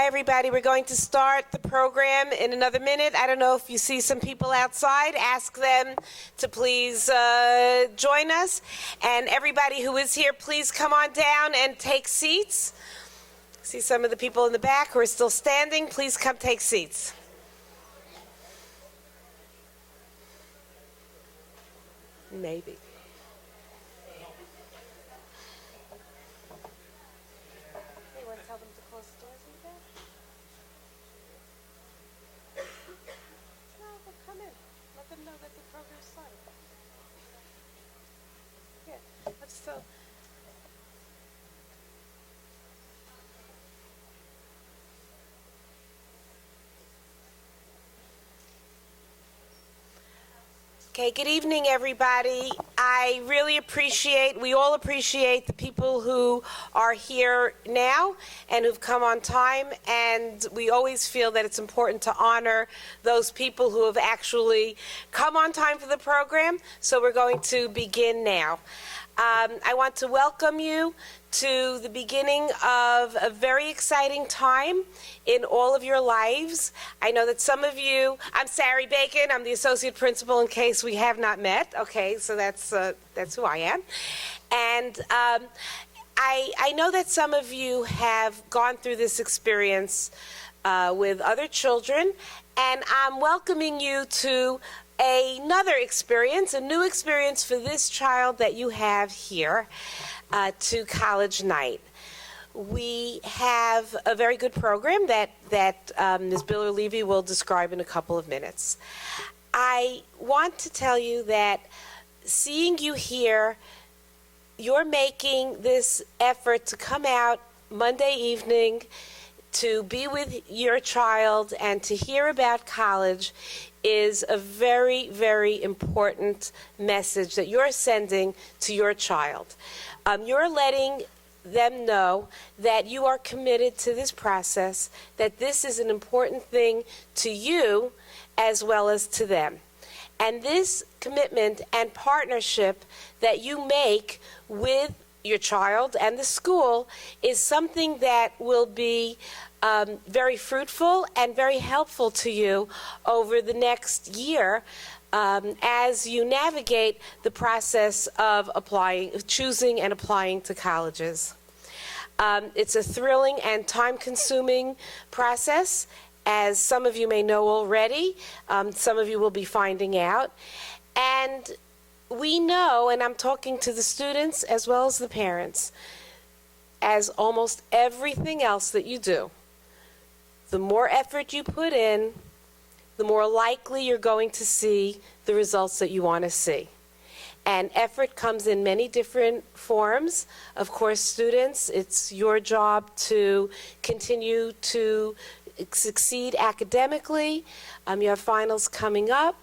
Hi, everybody. We're going to start the program in another minute. I don't know if you see some people outside. Ask them to please join us. And everybody who is here, please come on down and take seats. See some of the people in the back who are still standing. Please come take seats. Maybe. Okay, good evening, everybody. I really we all appreciate the people who are here now and who've come on time, and we always feel that it's important to honor those people who have actually come on time for the program, so we're going to begin now. I want to welcome you to the beginning of a very exciting time in all of your lives. I know that some of you, I'm Sari Bacon, I'm the associate principal in case we have not met. Okay, so that's who I am. And I know that some of you have gone through this experience with other children, and I'm welcoming you to another experience, a new experience for this child that you have here to college night. We have a very good program that Ms. Biller Levy will describe in a couple of minutes. I want to tell you that seeing you here, you're making this effort to come out Monday evening to be with your child and to hear about college is a very, very important message that you're sending to your child. You're letting them know that you are committed to this process, that this is an important thing to you as well as to them. And this commitment and partnership that you make with your child and the school is something that will be very fruitful and very helpful to you over the next year as you navigate the process of choosing and applying to colleges. It's a thrilling and time-consuming process, as some of you may know already. Some of you will be finding out. And we know, and I'm talking to the students as well as the parents, as almost everything else that you do, the more effort you put in, the more likely you're going to see the results that you want to see. And effort comes in many different forms. Of course, students, it's your job to continue to succeed academically. You have finals coming up.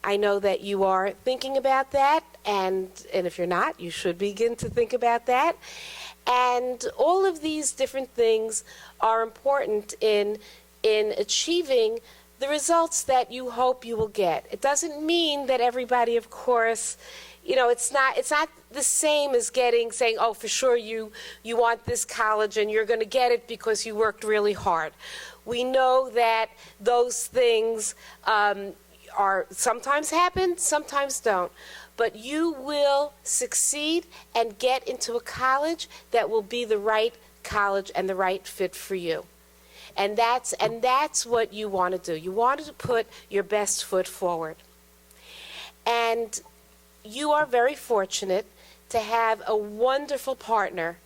I know that you are thinking about that, and if you're not, you should begin to think about that. And all of these different things are important in achieving the results that you hope you will get. It doesn't mean that everybody, of course, it's not the same as saying, oh, for sure you want this college and you're going to get it because you worked really hard. We know that those things are sometimes happen, sometimes don't. But you will succeed and get into a college that will be the right college and the right fit for you. And that's what you want to do. You want to put your best foot forward. And you are very fortunate to have a wonderful partner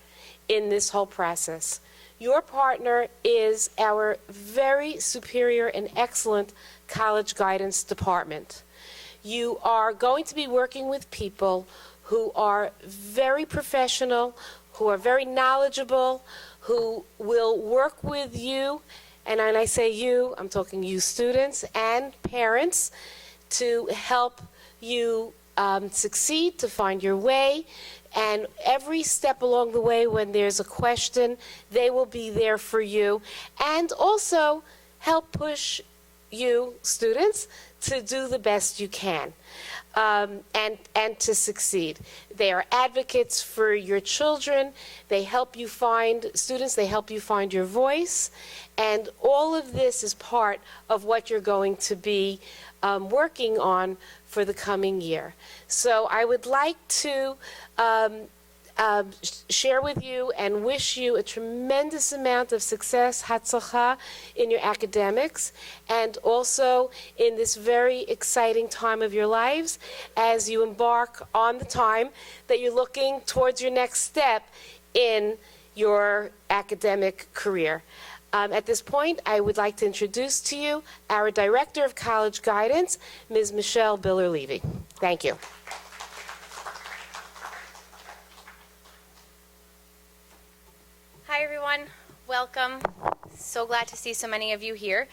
in this whole process. Your partner is our very superior and excellent college guidance department. You are going to be working with people who are very professional, who are very knowledgeable, who will work with you, and when I say you, I'm talking you students and parents, to help you succeed, to find your way. And every step along the way, when there's a question, they will be there for you, and also help push you, students, to do the best you can. and to succeed. They are advocates for your children. They help you find students. They help you find your voice. And all of this is part of what you're going to be working on for the coming year. So I would like to share with you and wish you a tremendous amount of success, hatzlacha, in your academics, and also in this very exciting time of your lives as you embark on the time that you're looking towards your next step in your academic career. At this point, I would like to introduce to you our Director of College Guidance, Ms. Michelle Biller-Levy. Thank you. Hi, everyone. Welcome. So glad to see so many of you here.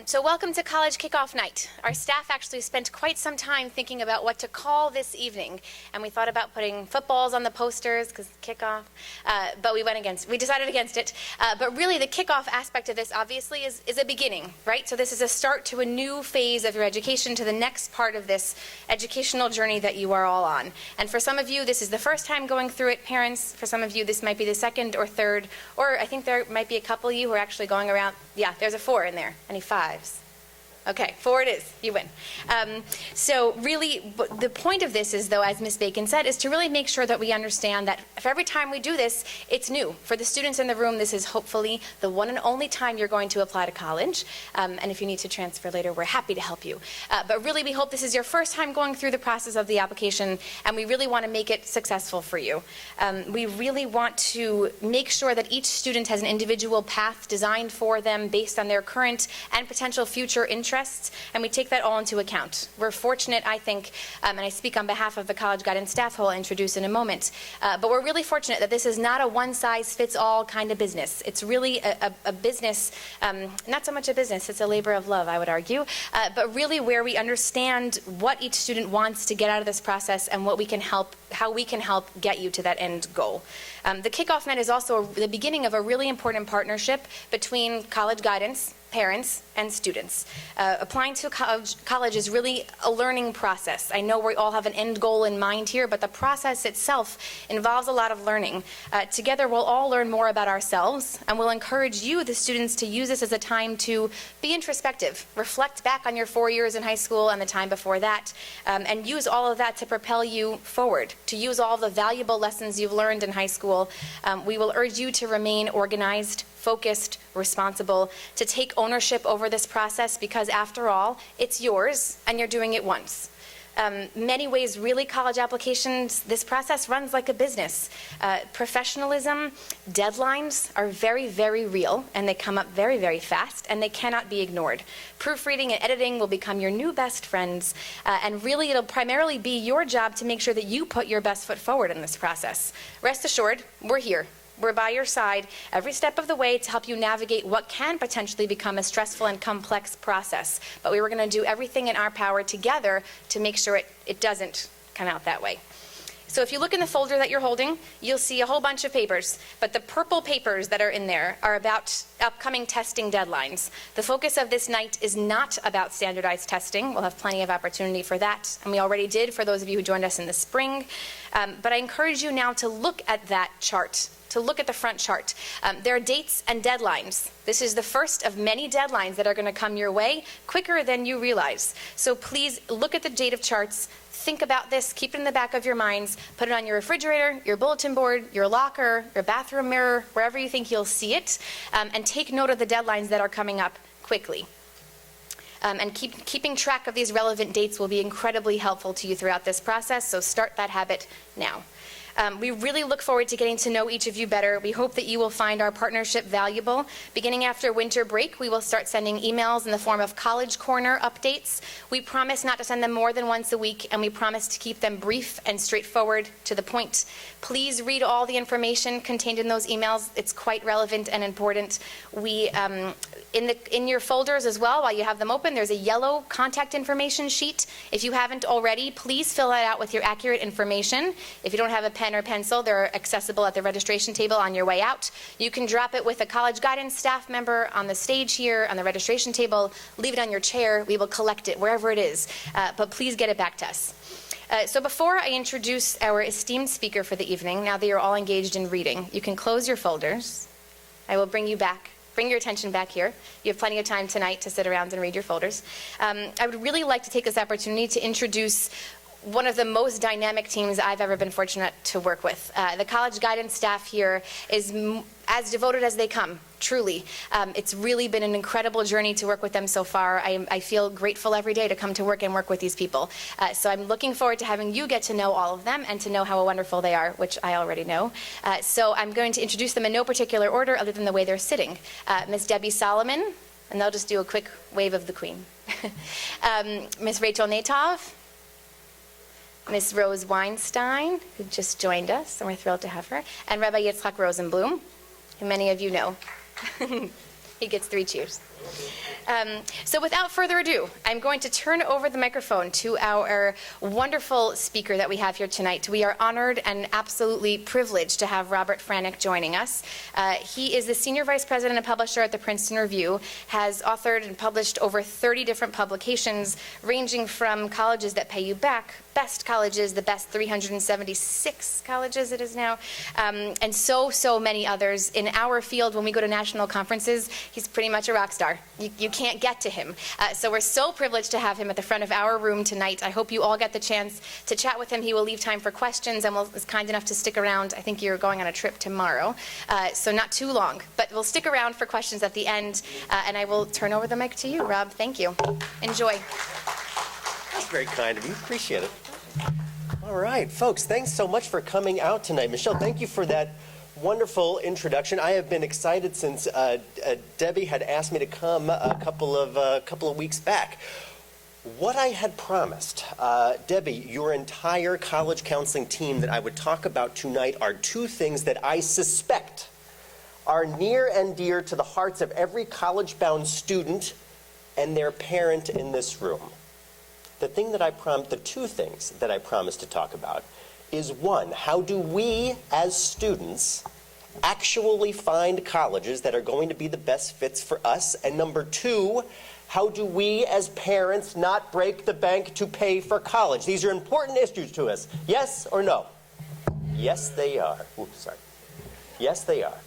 So welcome to College Kickoff Night. Our staff actually spent quite some time thinking about what to call this evening, and we thought about putting footballs on the posters because kickoff, but we decided against it. But really, the kickoff aspect of this obviously is a beginning, right? So this is a start to a new phase of your education, to the next part of this educational journey that you are all on. And for some of you, this is the first time going through it, parents. For some of you, this might be the second or third, or I think there might be a couple of you who are actually going around. Yeah, there's a 4 in there. Any 5s? Okay, 4 it is. You win. So really, the point of this is, though, as Ms. Bacon said, is to really make sure that we understand that for every time we do this, it's new. For the students in the room, this is hopefully the one and only time you're going to apply to college. And if you need to transfer later, we're happy to help you. But really, we hope this is your first time going through the process of the application, and we really want to make it successful for you. We really want to make sure that each student has an individual path designed for them based on their current and potential future interests, and we take that all into account. We're fortunate, I think, and I speak on behalf of the College Guidance staff who I'll introduce in a moment, but we're really fortunate that this is not a one-size-fits-all kind of business. It's really a business, not so much a business, it's a labor of love, I would argue, but really where we understand what each student wants to get out of this process and what we can help, how we can help get you to that end goal. The Kickoff Night is also the beginning of a really important partnership between College Guidance, parents, and students. Applying to college is really a learning process. I know we all have an end goal in mind here, but the process itself involves a lot of learning. Together, we'll all learn more about ourselves, and we'll encourage you, the students, to use this as a time to be introspective, reflect back on your 4 years in high school and the time before that, and use all of that to propel you forward, to use all the valuable lessons you've learned in high school. We will urge you to remain organized, focused, responsible, to take ownership over this process because, after all, it's yours and you're doing it once. Many ways, really, college applications, this process runs like a business. Professionalism, deadlines are very, very real, and they come up very, very fast, and they cannot be ignored. Proofreading and editing will become your new best friends, and really it'll primarily be your job to make sure that you put your best foot forward in this process. Rest assured, we're here. We're by your side every step of the way to help you navigate what can potentially become a stressful and complex process. But we were going to do everything in our power together to make sure it doesn't come out that way. So if you look in the folder that you're holding, you'll see a whole bunch of papers. But the purple papers that are in there are about upcoming testing deadlines. The focus of this night is not about standardized testing. We'll have plenty of opportunity for that, and we already did for those of you who joined us in the spring. But I encourage you now to look at that chart, to look at the front chart. There are dates and deadlines. This is the first of many deadlines that are going to come your way quicker than you realize. So please look at the date of charts. Think about this, keep it in the back of your minds, put it on your refrigerator, your bulletin board, your locker, your bathroom mirror, wherever you think you'll see it, and take note of the deadlines that are coming up quickly. And keeping track of these relevant dates will be incredibly helpful to you throughout this process, so start that habit now. We really look forward to getting to know each of you better. We hope that you will find our partnership valuable. Beginning after winter break, we will start sending emails in the form of College Corner updates. We promise not to send them more than once a week, and we promise to keep them brief and straightforward, to the point. Please read all the information contained in those emails. It's quite relevant and important. We, in your folders as well, while you have them open, there's a yellow contact information sheet. If you haven't already, please fill that out with your accurate information. If you don't have a pen pen or pencil, they're accessible at the registration table on your way out. You can drop it with a college guidance staff member on the stage here, on the registration table, leave it on your chair. We will collect it wherever it is, but please get it back to us. So before I introduce our esteemed speaker for the evening, now that you're all engaged in reading, you can close your folders. I will bring your attention back here. You have plenty of time tonight to sit around and read your folders. I would really like to take this opportunity to introduce one of the most dynamic teams I've ever been fortunate to work with. The college guidance staff here is as devoted as they come, truly. It's really been an incredible journey to work with them so far. I feel grateful every day to come to work and work with these people. So I'm looking forward to having you get to know all of them and to know how wonderful they are, which I already know. So I'm going to introduce them in no particular order other than the way they're sitting. Miss Debbie Solomon, and they'll just do a quick wave of the Queen. Miss Rachel Natov, Miss Rose Weinstein, who just joined us, and we're thrilled to have her, and Rabbi Yitzchak Rosenblum, who many of you know. He gets 3 cheers. So without further ado, I'm going to turn over the microphone to our wonderful speaker that we have here tonight. We are honored and absolutely privileged to have Robert Franick joining us. He is the Senior Vice President and Publisher at the Princeton Review, has authored and published over 30 different publications, ranging from colleges that pay you back, best colleges, the best 376 colleges it is now, and so many others. In our field, when we go to national conferences, he's pretty much a rock star. You can't get to him. So we're so privileged to have him at the front of our room tonight. I hope you all get the chance to chat with him. He will leave time for questions and is kind enough to stick around. I think you're going on a trip tomorrow, so not too long. But we'll stick around for questions at the end, and I will turn over the mic to you, Rob. Thank you. Enjoy. That's very kind of you. Appreciate it. All right, folks, thanks so much for coming out tonight. Michelle, thank you for that wonderful introduction. I have been excited since Debbie had asked me to come a couple of weeks back. What I had promised, Debbie, your entire college counseling team that I would talk about tonight are 2 things that I suspect are near and dear to the hearts of every college-bound student and their parent in this room. The 2 things that I promised to talk about is 1, how do we as students actually find colleges that are going to be the best fits for us? And number 2, how do we as parents not break the bank to pay for college? These are important issues to us. Yes or no? Yes, they are. Oops, sorry. Yes, they are.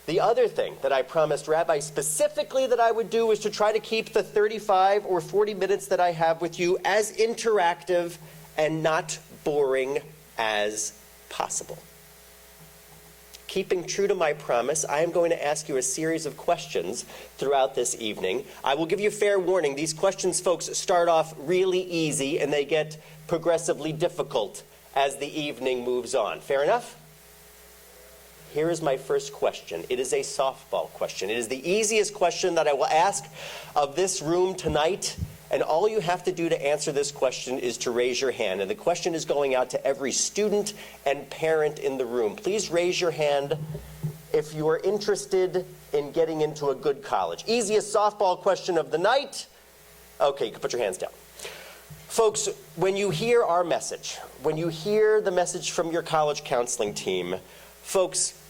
The other thing that I promised Rabbi specifically that I would do is to try to keep the 35 or 40 minutes that I have with you as interactive and not boring as possible. Keeping true to my promise, I am going to ask you a series of questions throughout this evening. I will give you fair warning. These questions, folks, start off really easy and they get progressively difficult as the evening moves on. Fair enough? Here is my first question. It is a softball question. It is the easiest question that I will ask of this room tonight. And all you have to do to answer this question is to raise your hand. And the question is going out to every student and parent in the room. Please raise your hand if you are interested in getting into a good college. Easiest softball question of the night. Okay, you can put your hands down. Folks, when you hear our message, when you hear the message from your college counseling team, folks,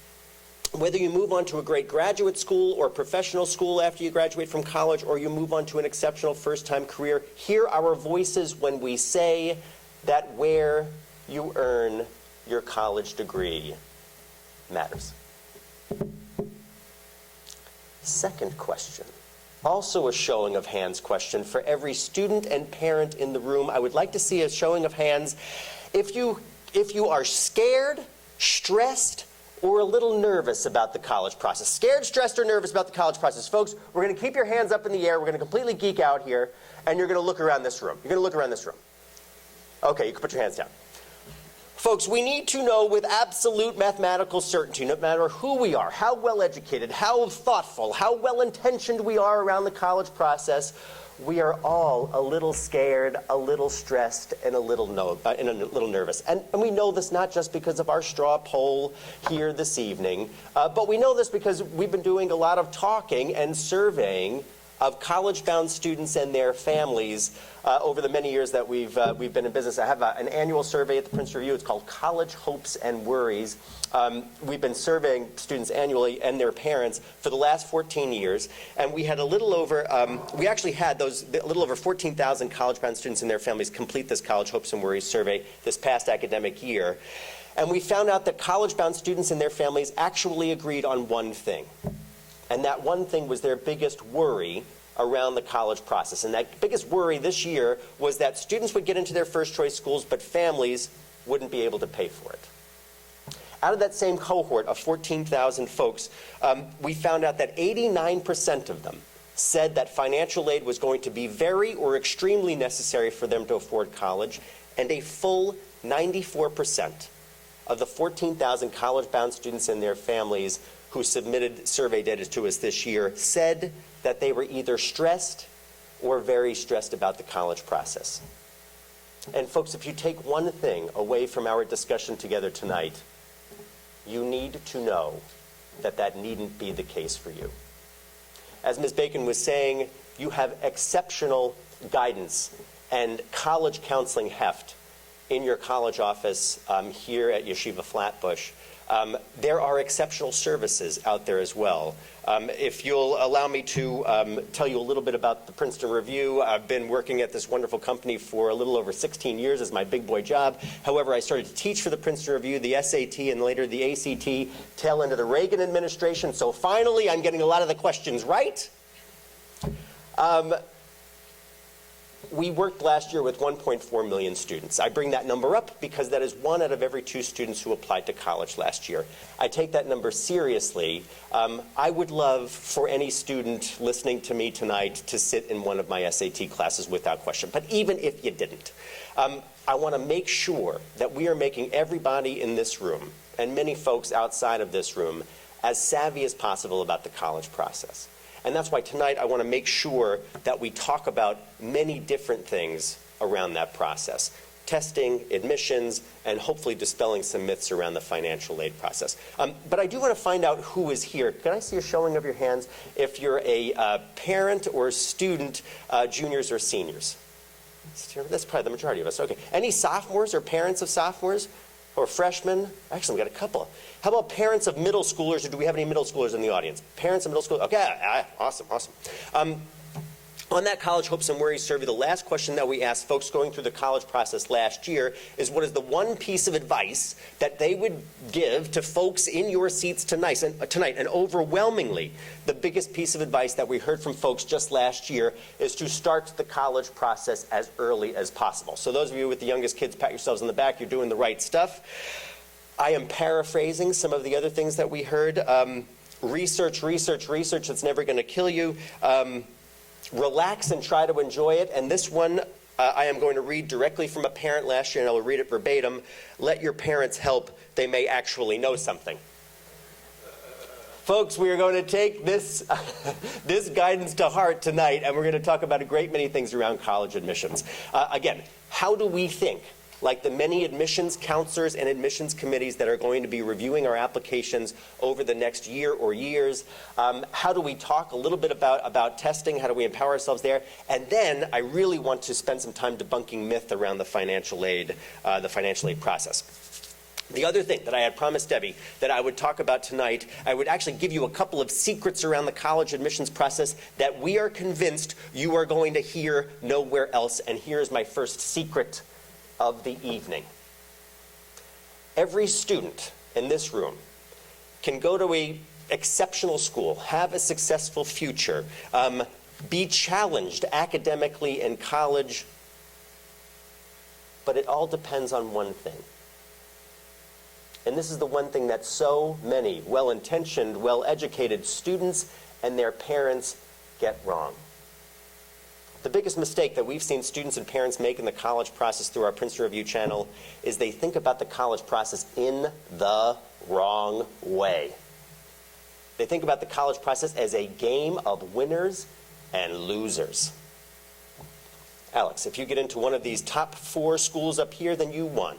whether you move on to a great graduate school or professional school after you graduate from college, or you move on to an exceptional first-time career, hear our voices when we say that where you earn your college degree matters. Second question, also a showing of hands question for every student and parent in the room. I would like to see a showing of hands if you are scared, stressed, or a little nervous about the college process. Scared, stressed, or nervous about the college process. Folks, we're going to keep your hands up in the air. We're going to completely geek out here, and you're going to look around this room. You're going to look around this room. Okay, you can put your hands down. Folks, we need to know with absolute mathematical certainty, no matter who we are, how well educated, how thoughtful, how well intentioned we are around the college process, we are all a little scared, a little stressed, and a little nervous. And we know this not just because of our straw poll here this evening, but we know this because we've been doing a lot of talking and surveying of college-bound students and their families over the many years that we've been in business. I have an annual survey at the Princeton Review. It's called College Hopes and Worries. We've been surveying students annually and their parents for the last 14 years, and we had a little over, we actually had a little over 14,000 college-bound students and their families complete this College Hopes and Worries survey this past academic year. And we found out that college-bound students and their families actually agreed on one thing. And that one thing was their biggest worry around the college process. And that biggest worry this year was that students would get into their first choice schools, but families wouldn't be able to pay for it. Out of that same cohort of 14,000 folks, we found out that 89% of them said that financial aid was going to be very or extremely necessary for them to afford college, and a full 94% of the 14,000 college-bound students and their families who submitted survey data to us this year said that they were either stressed or very stressed about the college process. And folks, if you take one thing away from our discussion together tonight, you need to know that that needn't be the case for you. As Ms. Bacon was saying, you have exceptional guidance and college counseling heft in your college office here at Yeshivah Flatbush. There are exceptional services out there as well. If you'll allow me to tell you a little bit about the Princeton Review, I've been working at this wonderful company for a little over 16 years as my big boy job. However, I started to teach for the Princeton Review, the SAT, and later the ACT, tail end of the Reagan administration. So finally, I'm getting a lot of the questions right. We worked last year with 1.4 million students. I bring that number up because that is 1 out of every 2 students who applied to college last year. I take that number seriously. I would love for any student listening to me tonight to sit in one of my SAT classes without question. But even if you didn't, I want to make sure that we are making everybody in this room, and many folks outside of this room, as savvy as possible about the college process. And that's why tonight I want to make sure that we talk about many different things around that process. Testing, admissions, and hopefully dispelling some myths around the financial aid process. But I do want to find out who is here. Can I see a showing of your hands if you're a parent or student, juniors or seniors? That's probably the majority of us. Okay. Any sophomores or parents of sophomores? Or freshmen? Actually, we've got a couple. How about parents of middle schoolers, or do we have any middle schoolers in the audience? Parents of middle schoolers? Okay, awesome. On that College Hopes and Worries survey, the last question that we asked folks going through the college process last year is what is the one piece of advice that they would give to folks in your seats tonight? And overwhelmingly, the biggest piece of advice that we heard from folks just last year is to start the college process as early as possible. So those of you with the youngest kids, pat yourselves on the back. You're doing the right stuff. I am paraphrasing some of the other things that we heard. Research, it's never going to kill you. Relax and try to enjoy it. And this one, I am going to read directly from a parent last year, and I will read it verbatim. Let your parents help. They may actually know something. Folks, we are going to take this, this guidance to heart tonight, and we're going to talk about a great many things around college admissions. Again, how do we think, like the many admissions counselors and admissions committees that are going to be reviewing our applications over the next year or years, how do we talk a little bit about testing? How do we empower ourselves there? And then I really want to spend some time debunking myth around the financial aid process. The other thing that I had promised Debbie that I would talk about tonight, I would actually give you a couple of secrets around the college admissions process that we are convinced you are going to hear nowhere else. And here's my first secret of the evening. Every student in this room can go to an exceptional school, have a successful future, be challenged academically in college, but it all depends on one thing. And this is the one thing that so many well-intentioned, well-educated students and their parents get wrong. The biggest mistake that we've seen students and parents make in the college process through our Princeton Review channel is they think about the college process in the wrong way. They think about the college process as a game of winners and losers. Alex, if you get into one of these top 4 schools up here, then you won.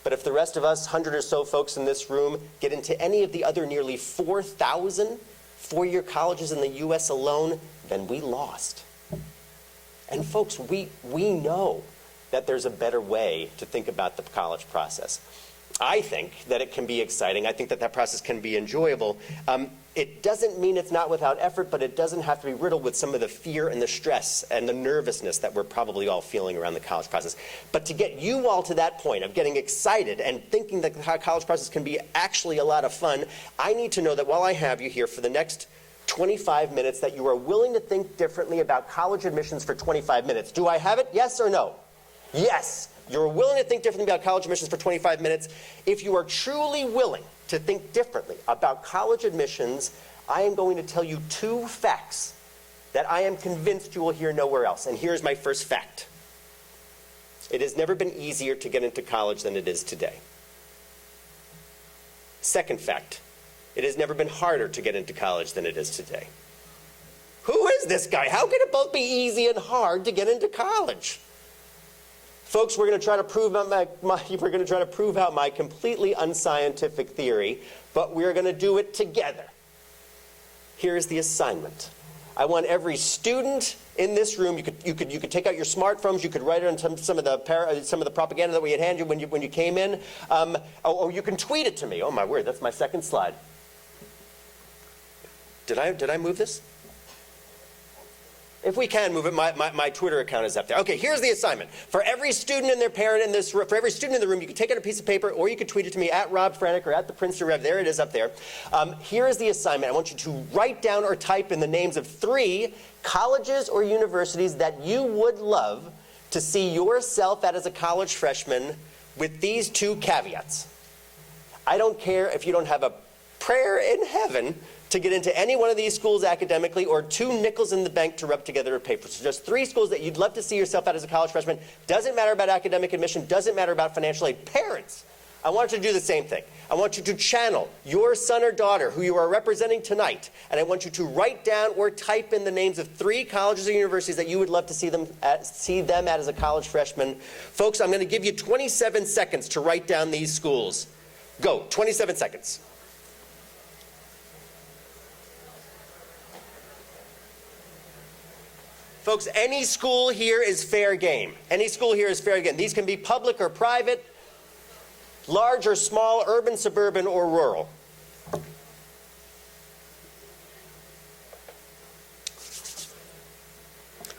But if the rest of us, 100 or so folks in this room, get into any of the other nearly 4,000 four-year colleges in the U.S. alone, then we lost. And folks, we know that there's a better way to think about the college process. I think that it can be exciting. I think that that process can be enjoyable. It doesn't mean it's not without effort, but it doesn't have to be riddled with some of the fear and the stress and the nervousness that we're probably all feeling around the college process. But to get you all to that point of getting excited and thinking that the college process can be actually a lot of fun, I need to know that while I have you here for the next 25 minutes, that you are willing to think differently about college admissions for 25 minutes. Do I have it? Yes or no? Yes. You're willing to think differently about college admissions for 25 minutes. If you are truly willing to think differently about college admissions, I am going to tell you 2 facts that I am convinced you will hear nowhere else. And here's my first fact. It has never been easier to get into college than it is today. Second fact, it has never been harder to get into college than it is today. Who is this guy? How can it both be easy and hard to get into college? Folks, we're going to try to prove out my completely unscientific theory, but we're going to do it together. Here's the assignment. I want every student in this room. You could take out your smartphones. You could write it on some of the propaganda that we had handed you when you came in, or you can tweet it to me. Oh my word, that's my second slide. Did I move this? If we can move it, my Twitter account is up there. Okay, here's the assignment. For every student and their parent in this room, for every student in the room, you can take out a piece of paper, or you can tweet it to me at Rob Franick or at the Princeton Rev. There it is up there. Here is the assignment. I want you to write down or type in the names of 3 colleges or universities that you would love to see yourself at as a college freshman, with these 2 caveats. I don't care if you don't have a prayer in heaven to get into any one of these schools academically, or 2 nickels in the bank to rub together a paper. So just 3 schools that you'd love to see yourself at as a college freshman. Doesn't matter about academic admission, doesn't matter about financial aid. Parents, I want you to do the same thing. I want you to channel your son or daughter who you are representing tonight, and I want you to write down or type in the names of 3 colleges or universities that you would love to see them at as a college freshman. Folks, I'm going to give you 27 seconds to write down these schools. Go, 27 seconds. Folks, any school here is fair game. Any school here is fair game. These can be public or private, large or small, urban, suburban, or rural.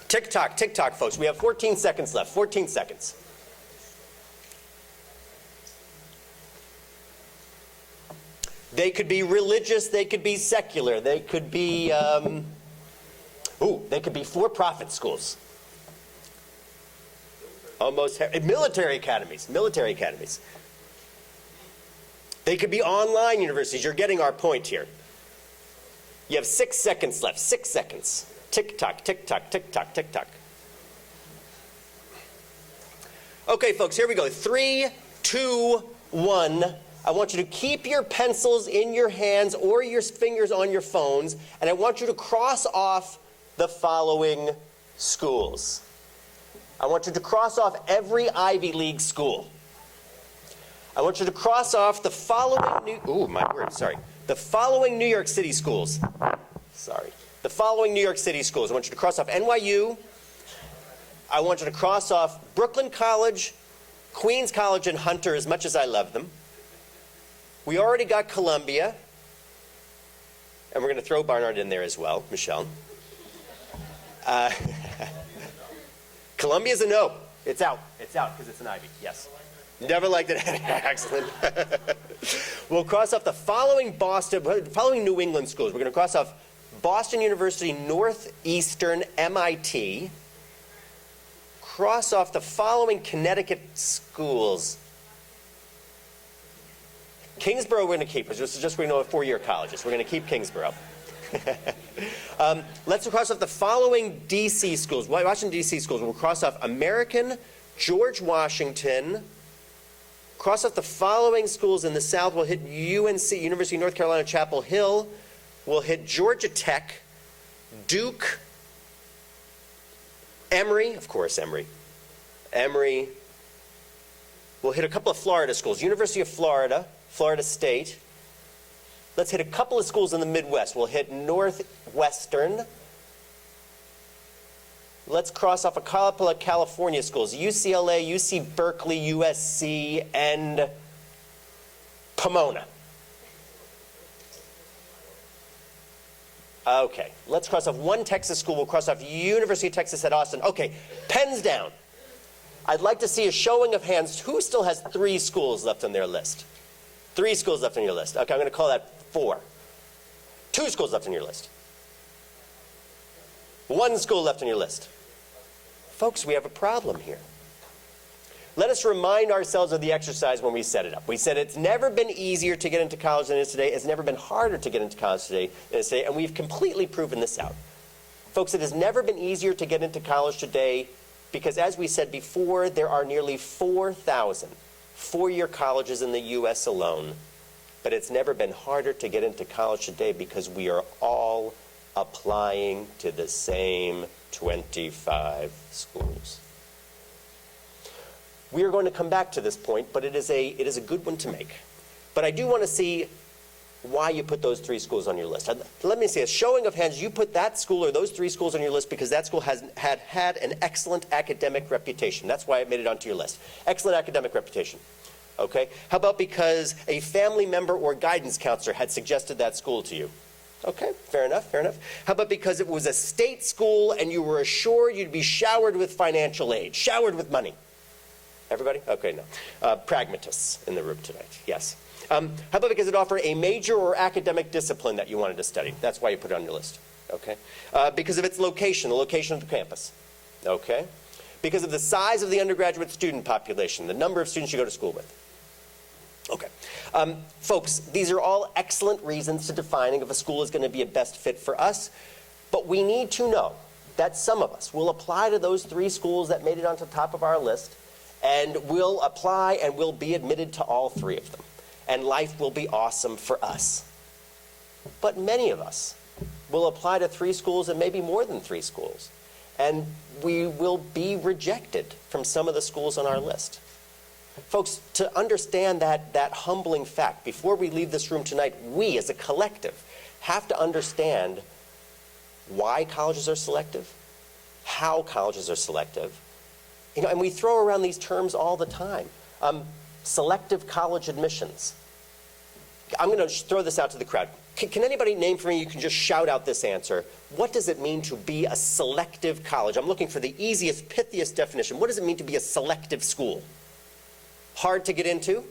Tick-tock, tick-tock, folks. We have 14 seconds left. 14 seconds. They could be religious. They could be secular. They could be... they could be for-profit schools. Almost military academies. Military academies. They could be online universities. You're getting our point here. You have 6 seconds left. 6 seconds. Tick-tock, tick-tock, tick-tock, tick-tock. Okay, folks, here we go. 3, 2, 1. I want you to keep your pencils in your hands or your fingers on your phones, and I want you to cross off the following schools. I want you to cross off every Ivy League school. I want you to cross off the following the following New York City schools. The following New York City schools. I want you to cross off NYU. I want you to cross off Brooklyn College, Queens College, and Hunter, as much as I love them. We already got Columbia. And we're going to throw Barnard in there as well, Michelle. Columbia's a no. It's out. It's out because it's an Ivy. Yes. Never liked it. Excellent. We'll cross off the following New England schools. We're going to cross off Boston University, Northeastern, MIT. Cross off the following Connecticut schools. Kingsborough we're going to keep. Just we know 4-year colleges. We're going to keep Kingsborough. Let's cross off the following D.C. schools. Washington, D.C. schools. We'll cross off American, George Washington. Cross off the following schools in the South. We'll hit UNC, University of North Carolina, Chapel Hill. We'll hit Georgia Tech, Duke, Emory, of course, Emory. We'll hit a couple of Florida schools. University of Florida, Florida State. Let's hit a couple of schools in the Midwest. We'll hit Northwestern. Let's cross off a couple of California schools. UCLA, UC Berkeley, USC, and Pomona. Okay, let's cross off one Texas school. We'll cross off University of Texas at Austin. Okay, pens down. I'd like to see a showing of hands. Who still has 3 schools left on their list? 3 schools left on your list. Okay, I'm going to call that 4. 2 schools left on your list. 1 school left on your list. Folks, we have a problem here. Let us remind ourselves of the exercise when we set it up. We said it's never been easier to get into college than it is today. It's never been harder to get into college today than it is today, and we've completely proven this out. Folks, it has never been easier to get into college today because, as we said before, there are nearly 4,000 four-year colleges in the U.S. alone. But it's never been harder to get into college today because we are all applying to the same 25 schools. We are going to come back to this point, but it is a good one to make. But I do want to see why you put those 3 schools on your list. Let me say a showing of hands. You put that school or those 3 schools on your list because that school has had an excellent academic reputation. That's why it made it onto your list. Excellent academic reputation. Okay? How about because a family member or guidance counselor had suggested that school to you? Okay, fair enough, fair enough. How about because it was a state school and you were assured you'd be showered with financial aid, showered with money? Everybody? Okay, no. Pragmatists in the room tonight, yes. How about because it offered a major or academic discipline that you wanted to study? That's why you put it on your list, okay? Because of its location, the location of the campus, okay? Because of the size of the undergraduate student population, the number of students you go to school with. Okay. Folks, these are all excellent reasons to defining if a school is going to be a best fit for us, but we need to know that some of us will apply to those 3 schools that made it onto the top of our list, and will apply and will be admitted to all 3 of them. And life will be awesome for us. But many of us will apply to 3 schools and maybe more than 3 schools. And we will be rejected from some of the schools on our list. Folks, to understand that humbling fact, before we leave this room tonight, we as a collective have to understand why colleges are selective, how colleges are selective. You know, and we throw around these terms all the time. Selective college admissions. I'm going to throw this out to the crowd. Can anybody name for me, you can just shout out this answer. What does it mean to be a selective college? I'm looking for the easiest, pithiest definition. What does it mean to be a selective school? Hard to get into?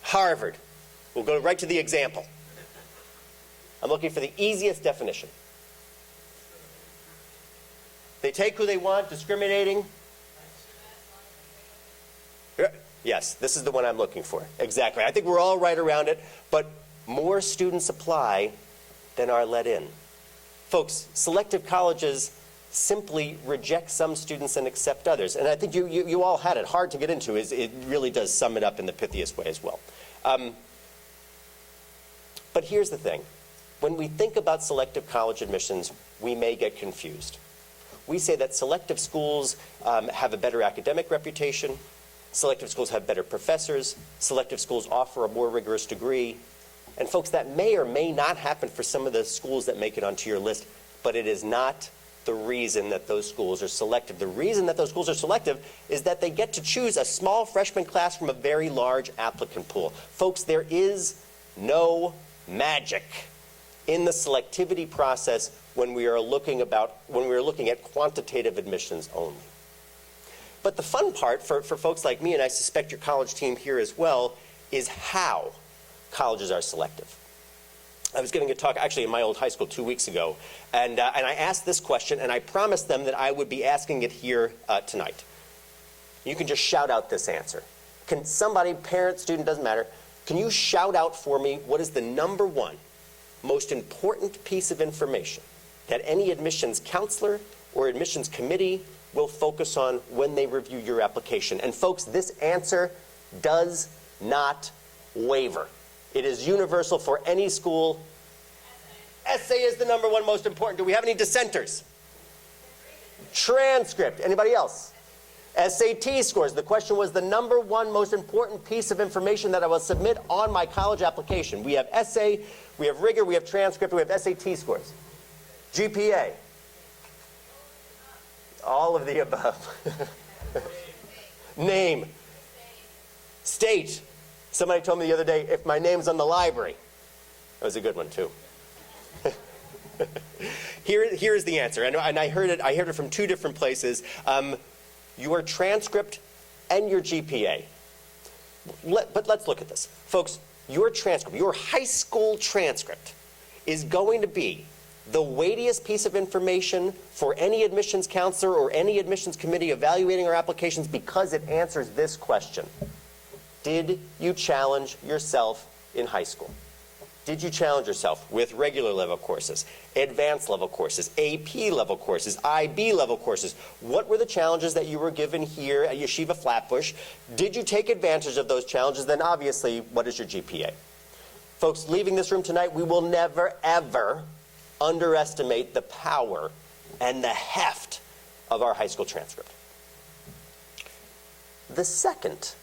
Harvard. We'll go right to the example. I'm looking for the easiest definition. They take who they want, discriminating. Yes, this is the one I'm looking for. Exactly. I think we're all right around it, but more students apply than are let in. Folks, selective colleges simply reject some students and accept others. And I think you all had it. Hard to get into. It really does sum it up in the pithiest way as well. But here's the thing. When we think about selective college admissions, we may get confused. We say that selective schools have a better academic reputation. Selective schools have better professors. Selective schools offer a more rigorous degree. And folks, that may or may not happen for some of the schools that make it onto your list, but it is not the reason that those schools are selective. The reason that those schools are selective is that they get to choose a small freshman class from a very large applicant pool. Folks, there is no magic in the selectivity process when we are looking at quantitative admissions only. But the fun part for folks like me, and I suspect your college team here as well, is how colleges are selective. I was giving a talk actually in my old high school 2 weeks ago, and I asked this question, and I promised them that I would be asking it here tonight. You can just shout out this answer. Can somebody, parent, student, doesn't matter, can you shout out for me what is the number 1 most important piece of information that any admissions counselor or admissions committee will focus on when they review your application? And folks, this answer does not waver. It is universal for any school. Essay is the number 1 most important. Do we have any dissenters? Transcript. Anybody else? SAT scores. The question was the number 1 most important piece of information that I will submit on my college application. We have essay, we have rigor, we have transcript, we have SAT scores. GPA. All of the above. Name. State. Somebody told me the other day, if my name's on the library. That was a good one, too. Here's the answer, and I heard it from two different places. Your transcript and your GPA. But let's look at this. Folks, your transcript, your high school transcript, is going to be the weightiest piece of information for any admissions counselor or any admissions committee evaluating our applications because it answers this question. Did you challenge yourself in high school? Did you challenge yourself with regular level courses, advanced level courses, AP level courses, IB level courses? What were the challenges that you were given here at Yeshivah Flatbush? Did you take advantage of those challenges? Then obviously, what is your GPA? Folks, leaving this room tonight, we will never, ever underestimate the power and the heft of our high school transcript. The second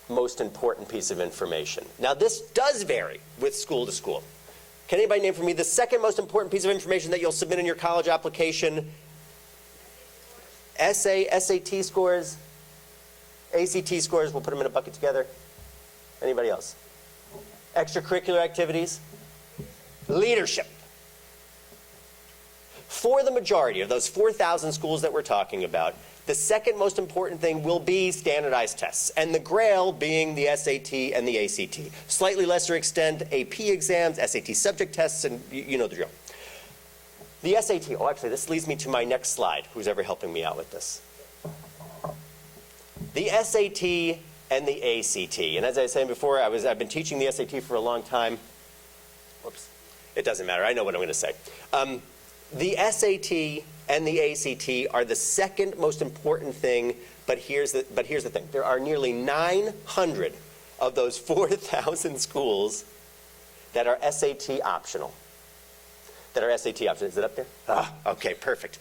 most important piece of information. Now, this does vary with school to school. Can anybody name for me the second most important piece of information that you'll submit in your college application? Essay, SAT scores, ACT scores, we'll put them in a bucket together. Anybody else? Extracurricular activities? Leadership. For the majority of those 4,000 schools that we're talking about, the second most important thing will be standardized tests, and the grail being the SAT and the ACT. Slightly lesser extent, AP exams, SAT subject tests, and you know the drill. The SAT, oh, actually, this leads me to my next slide, who's ever helping me out with this. The SAT and the ACT, and as I was saying before, I've been teaching the SAT for a long time. Whoops, it doesn't matter, I know what I'm going to say. The SAT and the ACT are the second most important thing, but here's the thing. There are nearly 900 of those 4,000 schools that are SAT optional. Is it up there? Ah, okay, perfect.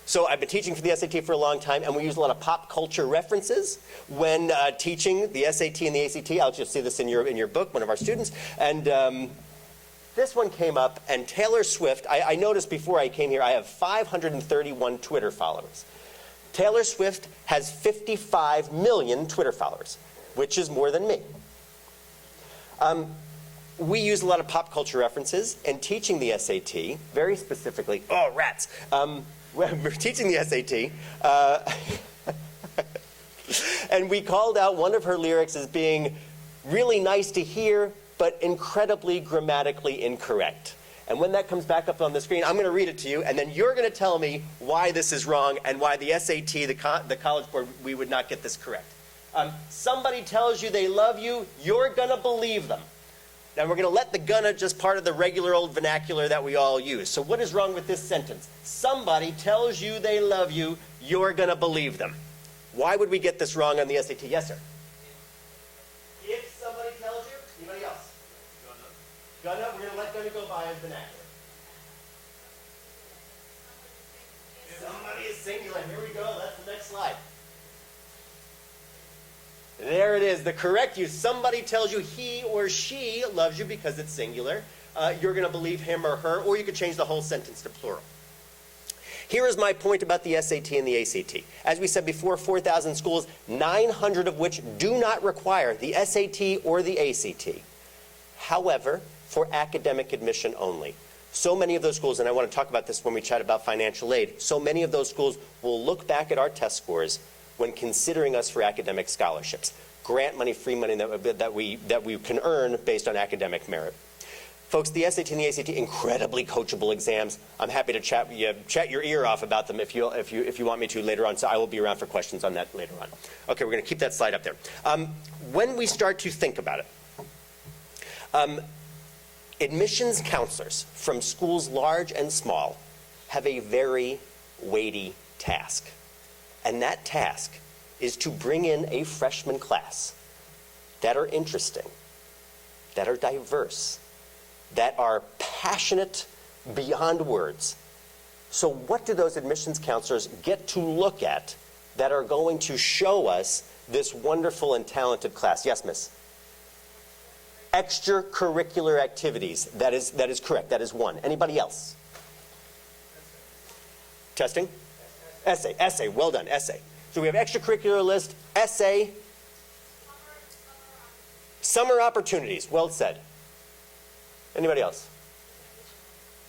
So I've been teaching for the SAT for a long time, and we use a lot of pop culture references when teaching the SAT and the ACT. I'll just see this in your book, one of our students. And this one came up, and Taylor Swift, I noticed before I came here, I have 531 Twitter followers. Taylor Swift has 55 million Twitter followers, which is more than me. We use a lot of pop culture references, and teaching the SAT, very specifically, oh, rats. We're teaching the SAT, and we called out one of her lyrics as being really nice to hear, but incredibly grammatically incorrect. And when that comes back up on the screen, I'm going to read it to you, and then you're going to tell me why this is wrong and why the SAT, the College Board, we would not get this correct. Somebody tells you they love you, you're going to believe them. Now we're going to let the gonna just part of the regular old vernacular that we all use. So what is wrong with this sentence? Somebody tells you they love you, you're going to believe them. Why would we get this wrong on the SAT? Yes, sir. If somebody tells you, anybody else? Gonna, we're going to let gonna go by as vernacular. Somebody is singular. Here we go. That's the next slide. There it is. The correct use. Somebody tells you he or she loves you because it's singular. You're going to believe him or her, or you could change the whole sentence to plural. Here is my point about the SAT and the ACT. As we said before, 4,000 schools, 900 of which do not require the SAT or the ACT. However, for academic admission only. So many of those schools, and I want to talk about this when we chat about financial aid, so many of those schools will look back at our test scores when considering us for academic scholarships. Grant money, free money that we can earn based on academic merit. Folks, the SAT and the ACT, incredibly coachable exams. I'm happy to chat your ear off about them if you want me to later on, so I will be around for questions on that later on. Okay, we're going to keep that slide up there. When we start to think about it, admissions counselors from schools large and small have a very weighty task. And that task is to bring in a freshman class that are interesting, that are diverse, that are passionate beyond words. So what do those admissions counselors get to look at that are going to show us this wonderful and talented class? Yes, miss? Extracurricular activities. That is correct. That is one. Anybody else? Testing? Essay, well done, essay. So we have extracurricular list, essay, summer opportunities, well said. Anybody else?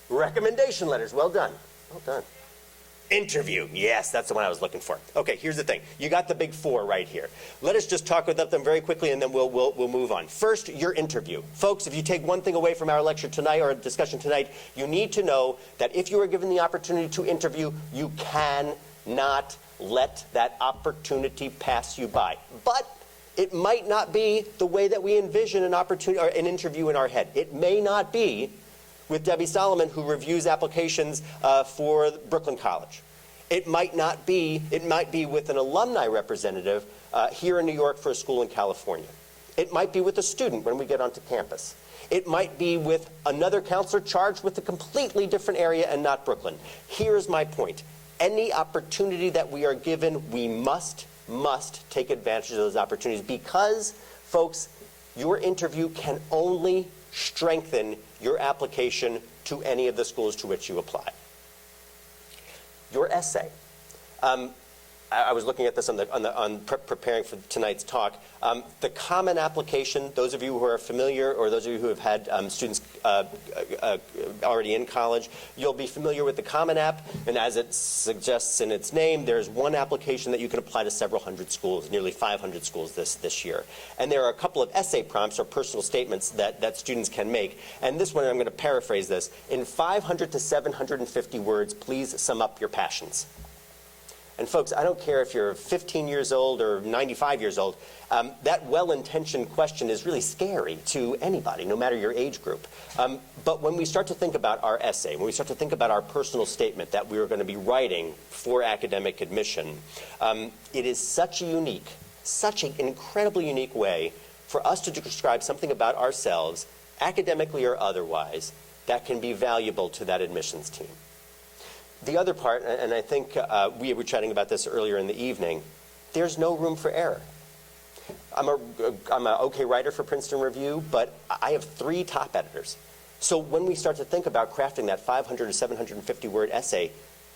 Recommendation letters, well done, well done. Interview, yes, that's the one I was looking for. Okay, here's the thing. You got the big four right here. Let us just talk about them very quickly, and then we'll move on. First, your interview. Folks, if you take one thing away from our lecture tonight or discussion tonight, you need to know that if you are given the opportunity to interview, you cannot let that opportunity pass you by. But it might not be the way that we envision an opportunity or an interview in our head. It may not be with Debbie Solomon, who reviews applications for Brooklyn College. It might not be, it might be with an alumni representative here in New York for a school in California. It might be with a student when we get onto campus. It might be with another counselor charged with a completely different area and not Brooklyn. Here's my point. Any opportunity that we are given, we must take advantage of those opportunities because, folks, your interview can only strengthen your application to any of the schools to which you apply. Your essay. I was looking at this on preparing for tonight's talk. The common application, those of you who are familiar or those of you who have had students already in college, you'll be familiar with the Common App, and as it suggests in its name, there's one application that you can apply to several hundred schools, nearly 500 schools this year. And there are a couple of essay prompts or personal statements that students can make. And this one, I'm going to paraphrase this. In 500 to 750 words, please sum up your passions. And folks, I don't care if you're 15 years old or 95 years old, that well-intentioned question is really scary to anybody, no matter your age group. But when we start to think about our essay, when we start to think about our personal statement that we are going to be writing for academic admission, it is such an incredibly unique way for us to describe something about ourselves, academically or otherwise, that can be valuable to that admissions team. The other part, and I think we were chatting about this earlier in the evening, there's no room for error. I'm an okay writer for Princeton Review, but I have 3 top editors. So when we start to think about crafting that 500 to 750 word essay,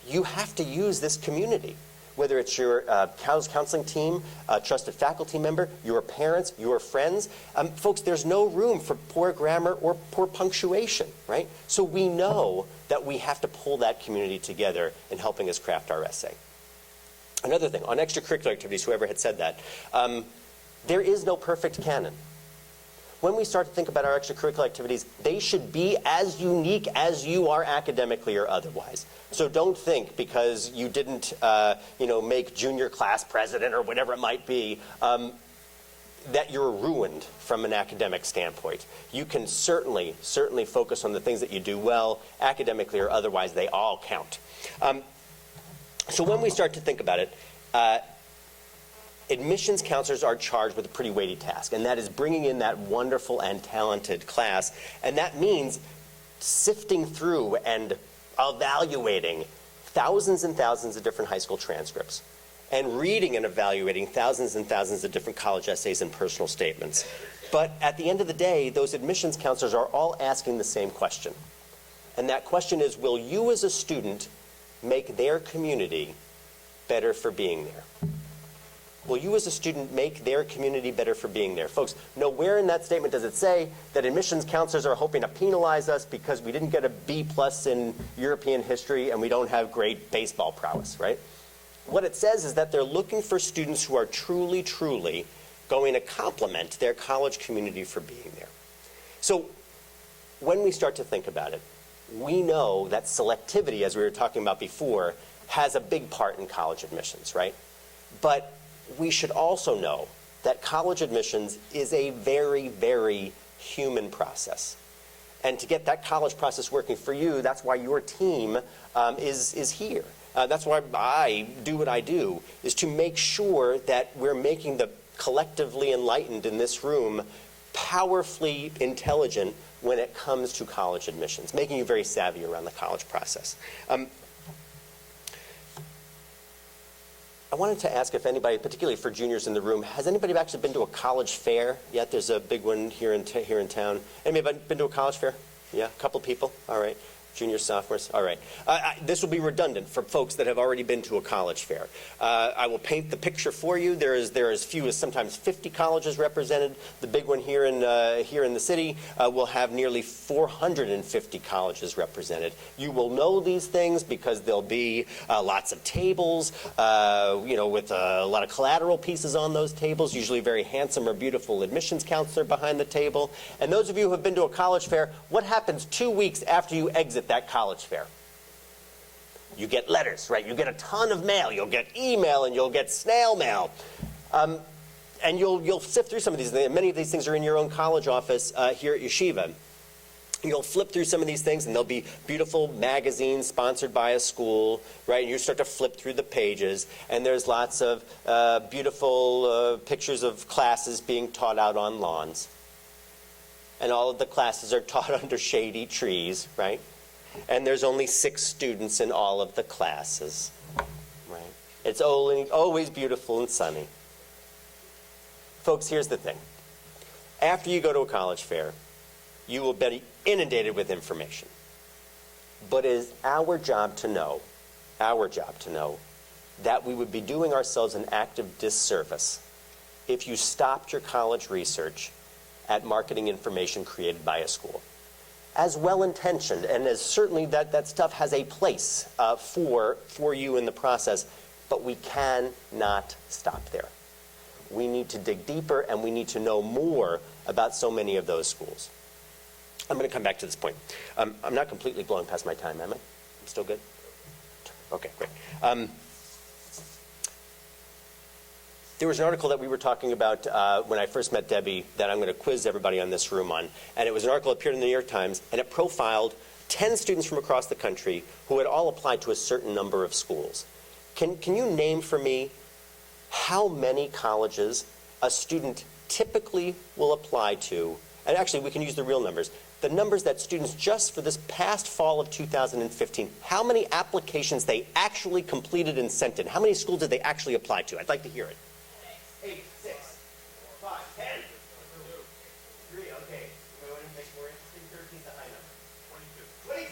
you have to use this community. Whether it's your counseling team, a trusted faculty member, your parents, your friends. Folks, there's no room for poor grammar or poor punctuation, right? So we know that we have to pull that community together in helping us craft our essay. Another thing, on extracurricular activities, whoever had said that, there is no perfect canon. When we start to think about our extracurricular activities, they should be as unique as you are academically or otherwise. So don't think because you didn't, make junior class president or whatever it might be, that you're ruined from an academic standpoint. You can certainly focus on the things that you do well, academically or otherwise. They all count. So when we start to think about it, admissions counselors are charged with a pretty weighty task, and that is bringing in that wonderful and talented class. And that means sifting through and evaluating thousands and thousands of different high school transcripts and reading and evaluating thousands and thousands of different college essays and personal statements. But at the end of the day, those admissions counselors are all asking the same question. And that question is, will you as a student make their community better for being there? Will you as a student make their community better for being there? Folks, nowhere in that statement does it say that admissions counselors are hoping to penalize us because we didn't get a B+ in European history and we don't have great baseball prowess, right? What it says is that they're looking for students who are truly going to complement their college community for being there. So when we start to think about it, we know that selectivity, as we were talking about before, has a big part in college admissions, right? But we should also know that college admissions is a very, very human process. And to get that college process working for you, that's why your team is here. That's why I do what I do, is to make sure that we're making the collectively enlightened in this room powerfully intelligent when it comes to college admissions, making you very savvy around the college process. I wanted to ask if anybody, particularly for juniors in the room, has anybody actually been to a college fair yet? There's a big one here in town. Anybody been to a college fair? Yeah, a couple people? All right. Juniors, sophomores? All right. This will be redundant for folks that have already been to a college fair. I will paint the picture for you. There is as few as sometimes 50 colleges represented. The big one here in the city will have nearly 450 colleges represented. You will know these things because there'll be lots of tables, with a lot of collateral pieces on those tables, usually a very handsome or beautiful admissions counselor behind the table. And those of you who have been to a college fair, what happens 2 weeks after you exit that college fair? You get letters, right? You get a ton of mail. You'll get email and you'll get snail mail. And you'll sift through some of these things. Many of these things are in your own college office here at Yeshivah. You'll flip through some of these things, and there'll be beautiful magazines sponsored by a school, right? And you start to flip through the pages, and there's lots of beautiful pictures of classes being taught out on lawns. And all of the classes are taught under shady trees, right? And there's only 6 students in all of the classes, right? It's always beautiful and sunny. Folks, here's the thing. After you go to a college fair, you will be inundated with information. But it is our job to know that we would be doing ourselves an active disservice if you stopped your college research at marketing information created by a school. As well-intentioned, and as certainly that stuff has a place for you in the process, but we cannot stop there. We need to dig deeper, and we need to know more about so many of those schools. I'm going to come back to this point. I'm not completely blowing past my time, am I? I'm still good? Okay, great. There was an article that we were talking about when I first met Debbie that I'm going to quiz everybody on this room on. And it was an article that appeared in the New York Times, and it profiled 10 students from across the country who had all applied to a certain number of schools. Can you name for me how many colleges a student typically will apply to? And actually, we can use the real numbers. The numbers that students just for this past fall of 2015, how many applications they actually completed and sent in. How many schools did they actually apply to? I'd like to hear it. 8, 6, 5, 10, 3, okay. Go ahead and make more interesting. 13 is the high number. 22.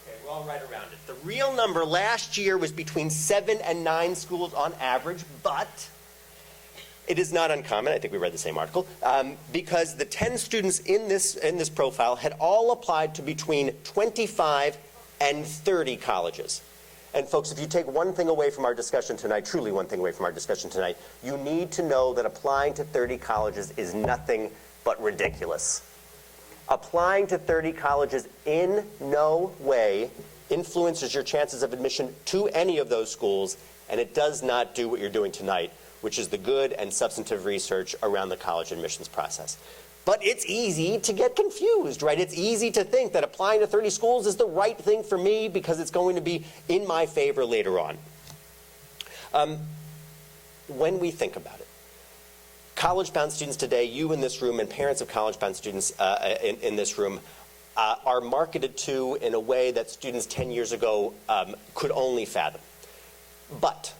Okay, we're all right around it. The real number last year was between 7 and 9 schools on average, but it is not uncommon, I think we read the same article, because the 10 students in this profile had all applied to between 25 and 30 colleges. And folks, if you take one thing away from our discussion tonight, truly one thing away from our discussion tonight, you need to know that applying to 30 colleges is nothing but ridiculous. Applying to 30 colleges in no way influences your chances of admission to any of those schools, and it does not do what you're doing tonight, which is the good and substantive research around the college admissions process. But it's easy to get confused, right? It's easy to think that applying to 30 schools is the right thing for me because it's going to be in my favor later on. When we think about it, college-bound students today, you in this room and parents of college-bound students in this room, are marketed to in a way that students 10 years ago could only fathom. But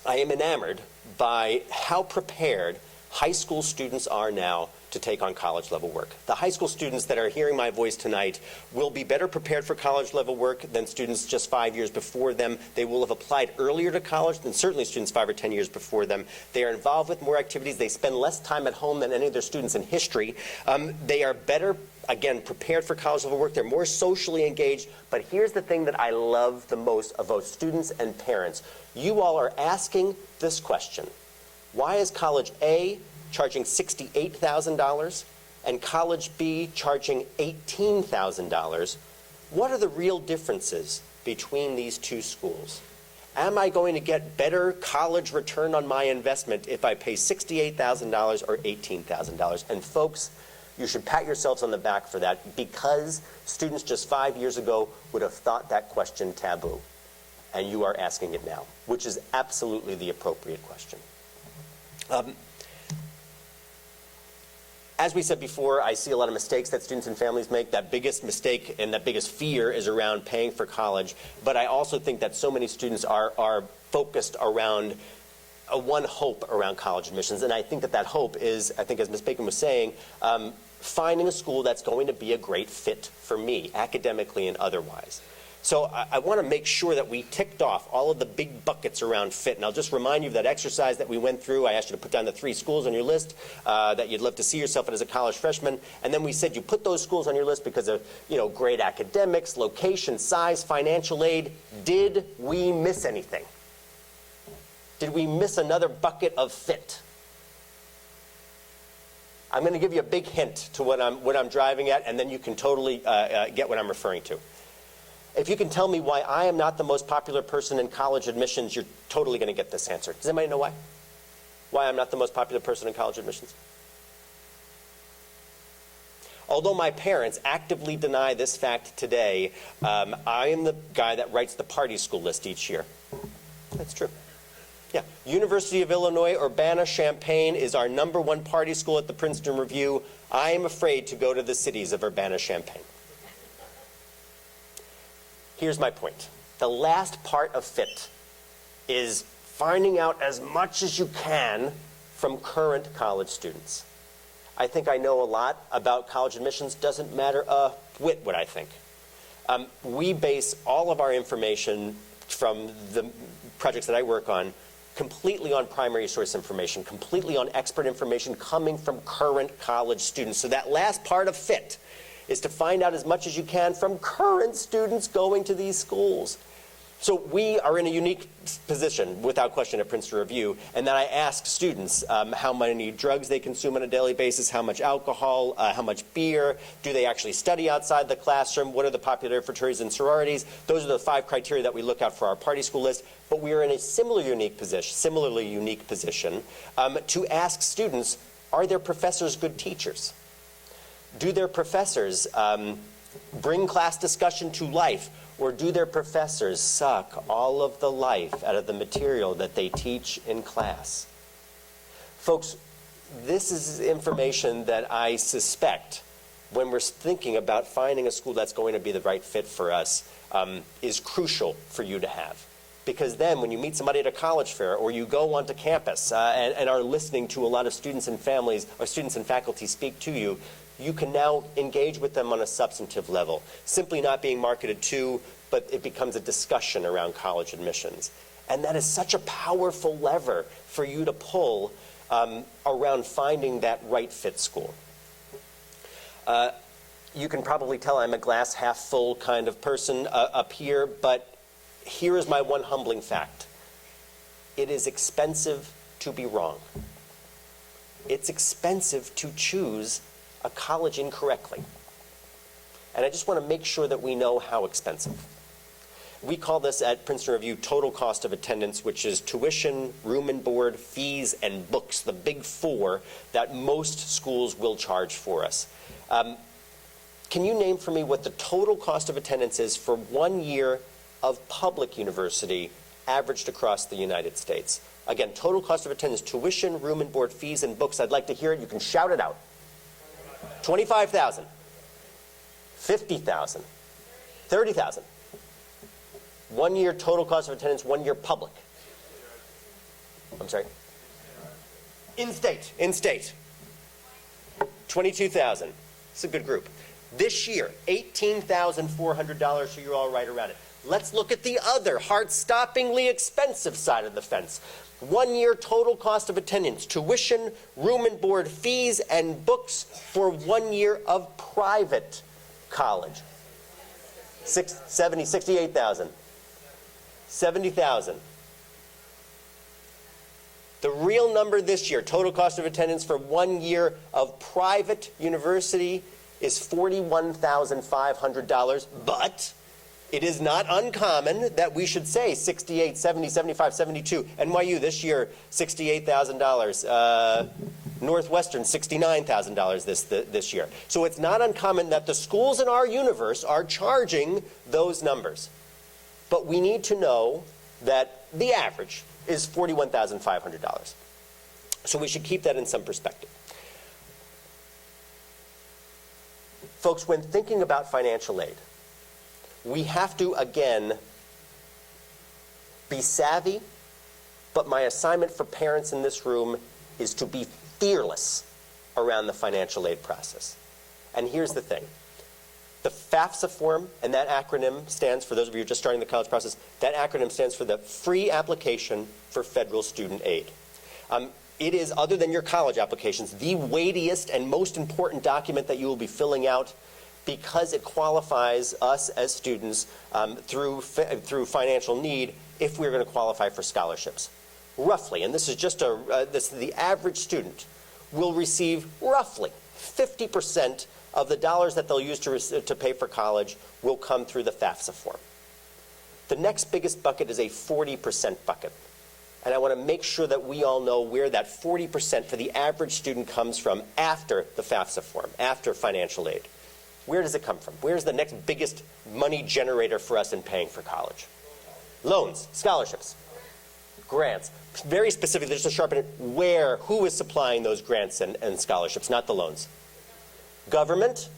I am enamored by how prepared high school students are now to take on college-level work. The high school students that are hearing my voice tonight will be better prepared for college-level work than students just 5 years before them. They will have applied earlier to college than certainly students 5 or 10 years before them. They are involved with more activities. They spend less time at home than any of their students in history. They are better, again, prepared for college-level work. They're more socially engaged. But here's the thing that I love the most of both students and parents. You all are asking this question. Why is College A charging $68,000 and College B charging $18,000? What are the real differences between these two schools? Am I going to get better college return on my investment if I pay $68,000 or $18,000? And folks, you should pat yourselves on the back for that because students just 5 years ago would have thought that question taboo. And you are asking it now, which is absolutely the appropriate question. As we said before, I see a lot of mistakes that students and families make. That biggest mistake and that biggest fear is around paying for college. But I also think that so many students are focused around one hope around college admissions. And I think that hope is, I think as Ms. Bacon was saying, finding a school that's going to be a great fit for me, academically and otherwise. So I want to make sure that we ticked off all of the big buckets around fit. And I'll just remind you of that exercise that we went through. I asked you to put down the 3 schools on your list that you'd love to see yourself in as a college freshman. And then we said you put those schools on your list because of, great academics, location, size, financial aid. Did we miss anything? Did we miss another bucket of fit? I'm going to give you a big hint to what I'm driving at, and then you can totally get what I'm referring to. If you can tell me why I am not the most popular person in college admissions, you're totally going to get this answer. Does anybody know why? Why I'm not the most popular person in college admissions? Although my parents actively deny this fact today, I am the guy that writes the party school list each year. That's true. Yeah. University of Illinois, Urbana-Champaign is our #1 party school at the Princeton Review. I am afraid to go to the cities of Urbana-Champaign. Here's my point. The last part of fit is finding out as much as you can from current college students. I think I know a lot about college admissions. Doesn't matter a whit what I think. We base all of our information from the projects that I work on completely on primary source information, completely on expert information coming from current college students. So that last part of fit is to find out as much as you can from current students going to these schools. So we are in a unique position, without question, at Princeton Review, and then I ask students how many drugs they consume on a daily basis, how much alcohol, how much beer, do they actually study outside the classroom, what are the popular fraternities and sororities. Those are the 5 criteria that we look out for our party school list. But we are in a similarly unique position to ask students, are their professors good teachers? Do their professors bring class discussion to life? Or do their professors suck all of the life out of the material that they teach in class? Folks, this is information that I suspect, when we're thinking about finding a school that's going to be the right fit for us, is crucial for you to have. Because then when you meet somebody at a college fair or you go onto campus and are listening to a lot of students and families or students and faculty speak to you, you can now engage with them on a substantive level, simply not being marketed to, but it becomes a discussion around college admissions. And that is such a powerful lever for you to pull around finding that right fit school. You can probably tell I'm a glass half full kind of person up here, but here is my one humbling fact. It is expensive to be wrong. It's expensive to choose a college incorrectly. And I just want to make sure that we know how expensive. We call this at Princeton Review total cost of attendance, which is tuition, room and board, fees, and books, the big 4 that most schools will charge for us. Can you name for me what the total cost of attendance is for 1 year of public university averaged across the United States? Again, total cost of attendance, tuition, room and board, fees, and books. I'd like to hear it. You can shout it out. 25,000, 50,000, 30,000. 1 year total cost of attendance, 1 year public. I'm sorry? In-state. 22,000. It's a good group. This year, $18,400, so you're all right around it. Let's look at the other heart-stoppingly expensive side of the fence. 1 year total cost of attendance, tuition, room and board, fees, and books for 1 year of private college. 68,000. 70,000. The real number this year, total cost of attendance for 1 year of private university is $41,500, but it is not uncommon that we should say 68, 70, 75, 72. NYU this year, $68,000. Northwestern, $69,000 this year. So it's not uncommon that the schools in our universe are charging those numbers. But we need to know that the average is $41,500. So we should keep that in some perspective. Folks, when thinking about financial aid, we have to, again, be savvy, but my assignment for parents in this room is to be fearless around the financial aid process. And here's the thing. The FAFSA form, and that acronym stands, for those of you who are just starting the college process, that acronym stands for the Free Application for Federal Student Aid. It is, other than your college applications, the weightiest and most important document that you will be filling out because it qualifies us as students through financial need if we're going to qualify for scholarships. Roughly, and this is just the average student will receive roughly 50% of the dollars that they'll use to pay for college will come through the FAFSA form. The next biggest bucket is a 40% bucket. And I want to make sure that we all know where that 40% for the average student comes from after the FAFSA form, after financial aid. Where does it come from? Where's the next biggest money generator for us in paying for college? Loans, scholarships, grants. Very specifically, just to sharpen it, who is supplying those grants and scholarships, not the loans? Government,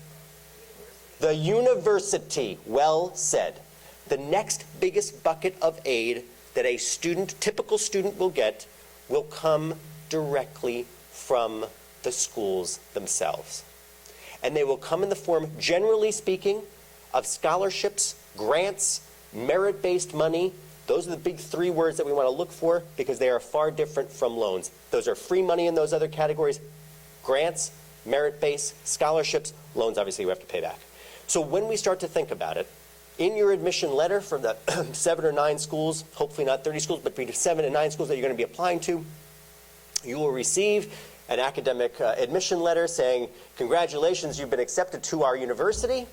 the university. Well said. The next biggest bucket of aid that a typical student will get, will come directly from the schools themselves. And they will come in the form, generally speaking, of scholarships, grants, merit-based money. Those are the big three words that we want to look for because they are far different from loans. Those are free money in those other categories. Grants, merit-based, scholarships, loans obviously we have to pay back. So when we start to think about it, in your admission letter for the 7 or 9 schools, hopefully not 30 schools, but between 7 and 9 schools that you're going to be applying to, you will receive an academic admission letter saying, congratulations, you've been accepted to our university.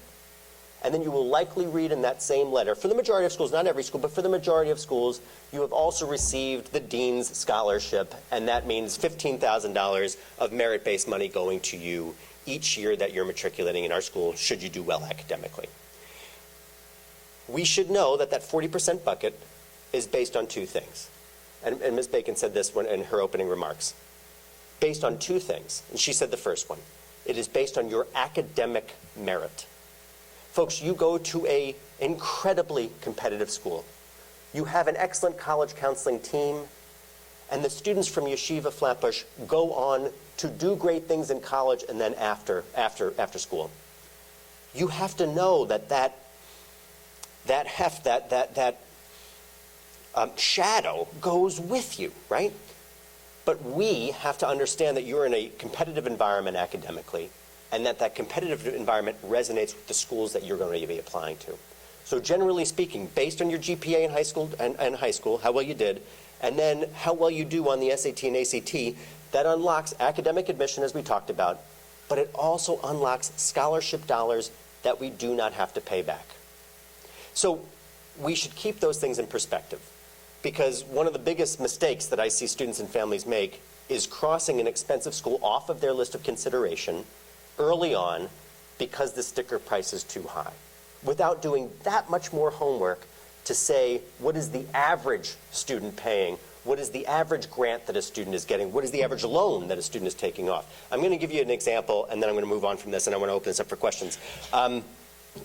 And then you will likely read in that same letter, for the majority of schools, not every school, but for the majority of schools, you have also received the dean's scholarship, and that means $15,000 of merit-based money going to you each year that you're matriculating in our school, should you do well academically. We should know that that 40% bucket is based on 2 things. And Ms. Bacon said this in her opening remarks. Based on 2 things. And she said the first one. It is based on your academic merit. Folks, you go to an incredibly competitive school. You have an excellent college counseling team. And the students from Yeshivah Flatbush go on to do great things in college and then after school. You have to know that shadow goes with you, right? But we have to understand that you're in a competitive environment academically, and that competitive environment resonates with the schools that you're going to be applying to. So generally speaking, based on your GPA in high school, how well you did, and then how well you do on the SAT and ACT, that unlocks academic admission, as we talked about, but it also unlocks scholarship dollars that we do not have to pay back. So we should keep those things in perspective, because one of the biggest mistakes that I see students and families make is crossing an expensive school off of their list of consideration early on because the sticker price is too high, without doing that much more homework to say, what is the average student paying? What is the average grant that a student is getting? What is the average loan that a student is taking off? I'm going to give you an example, and then I'm going to move on from this, and I want to open this up for questions.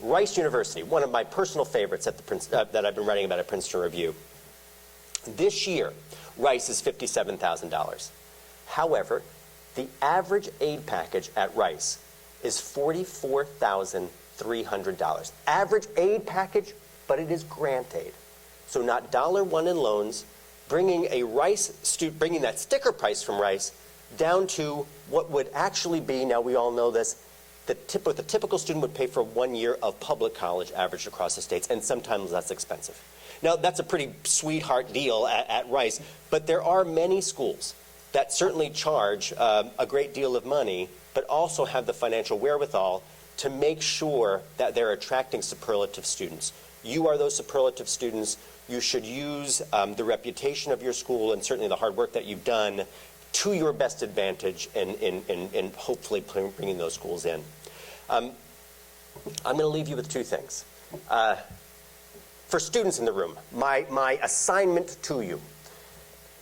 Rice University, one of my personal favorites at that I've been writing about at Princeton Review. This year, Rice is $57,000. However, the average aid package at Rice is $44,300. Average aid package, but it is grant aid. So not $1 in loans, bringing that sticker price from Rice down to what would actually be, now we all know this, what the typical student would pay for 1 year of public college averaged across the states, and sometimes that's expensive. Now, that's a pretty sweetheart deal at Rice, but there are many schools that certainly charge a great deal of money, but also have the financial wherewithal to make sure that they're attracting superlative students. You are those superlative students. You should use the reputation of your school and certainly the hard work that you've done to your best advantage in hopefully bringing those schools in. I'm going to leave you with 2 things. For students in the room, my assignment to you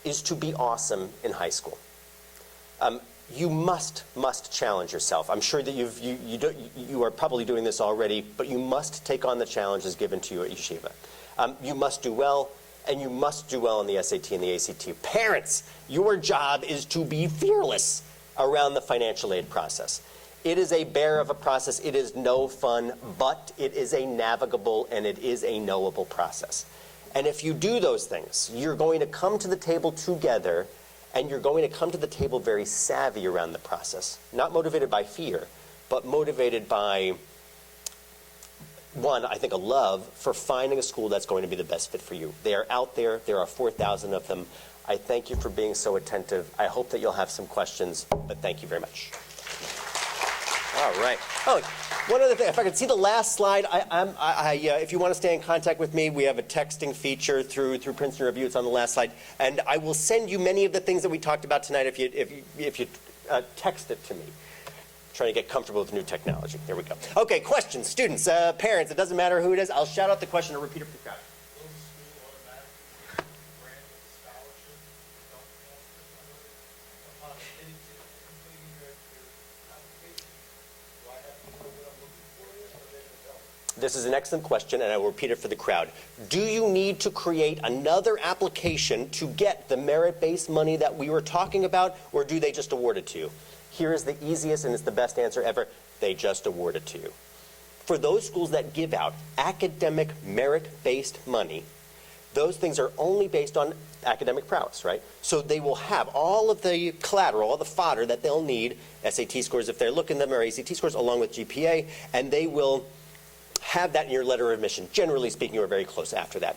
is to be awesome in high school. You must challenge yourself. I'm sure that you are probably doing this already, but you must take on the challenges given to you at Yeshivah. You must do well, and you must do well in the SAT and the ACT. Parents, your job is to be fearless around the financial aid process. It is a bear of a process. It is no fun, but it is a navigable and it is a knowable process. And if you do those things, you're going to come to the table together, and you're going to come to the table very savvy around the process. Not motivated by fear, but motivated by, one, I think a love for finding a school that's going to be the best fit for you. They are out there. There are 4,000 of them. I thank you for being so attentive. I hope that you'll have some questions, but thank you very much. All right. Oh, one other thing. If I could see the last slide, if you want to stay in contact with me, we have a texting feature through Princeton Review. It's on the last slide, and I will send you many of the things that we talked about tonight if you text it to me. Trying to get comfortable with new technology. There we go. Okay, questions, students, parents. It doesn't matter who it is. I'll shout out the question or repeat it for the crowd. This is an excellent question, and I will repeat it for the crowd. Do you need to create another application to get the merit-based money that we were talking about, or do they just award it to you? Here is the easiest, and it's the best answer ever. They just award it to you. For those schools that give out academic merit-based money, those things are only based on academic prowess, right? So they will have all of the collateral, all the fodder that they'll need, SAT scores if they're looking at them, or ACT scores, along with GPA, and they will have that in your letter of admission. Generally speaking, you're very close after that.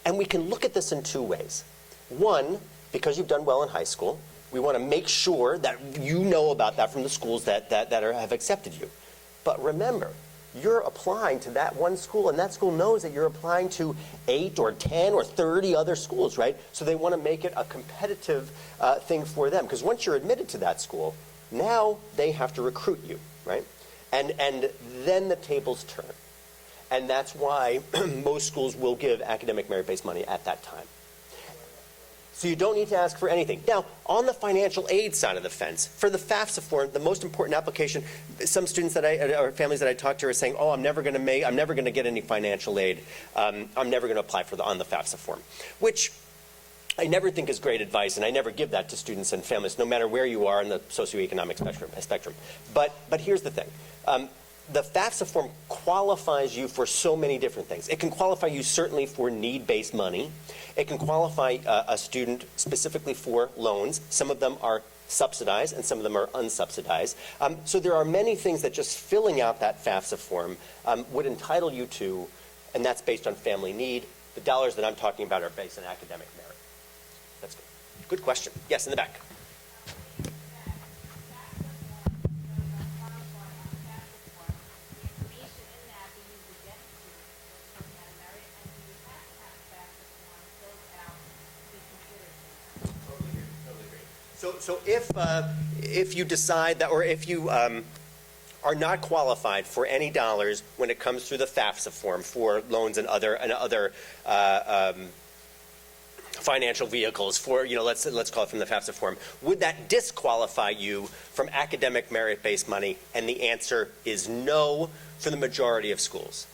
And we can look at this in two ways. One, because you've done well in high school, we want to make sure that you know about that from the schools that have accepted you. But remember, you're applying to that one school, and that school knows that you're applying to 8 or 10 or 30 other schools, right? So they want to make it a competitive thing for them. Because once you're admitted to that school, now they have to recruit you, right? And then the tables turn. And that's why most schools will give academic merit-based money at that time. So you don't need to ask for anything. Now, on the financial aid side of the fence, for the FAFSA form, the most important application, some students or families that I talk to are saying, oh, I'm never going to get any financial aid. I'm never going to apply on the FAFSA form, which I never think is great advice, and I never give that to students and families, no matter where you are in the socioeconomic spectrum. But here's the thing. The FAFSA form qualifies you for so many different things. It can qualify you certainly for need-based money. It can qualify a student specifically for loans. Some of them are subsidized and some of them are unsubsidized. So there are many things that just filling out that FAFSA form would entitle you to, and that's based on family need. The dollars that I'm talking about are based on academic merit. That's good. Good question. Yes, in the back. So if you decide that, or if you are not qualified for any dollars when it comes through the FAFSA form for loans and other financial vehicles for, let's call it from the FAFSA form, would that disqualify you from academic merit-based money? And the answer is no for the majority of schools.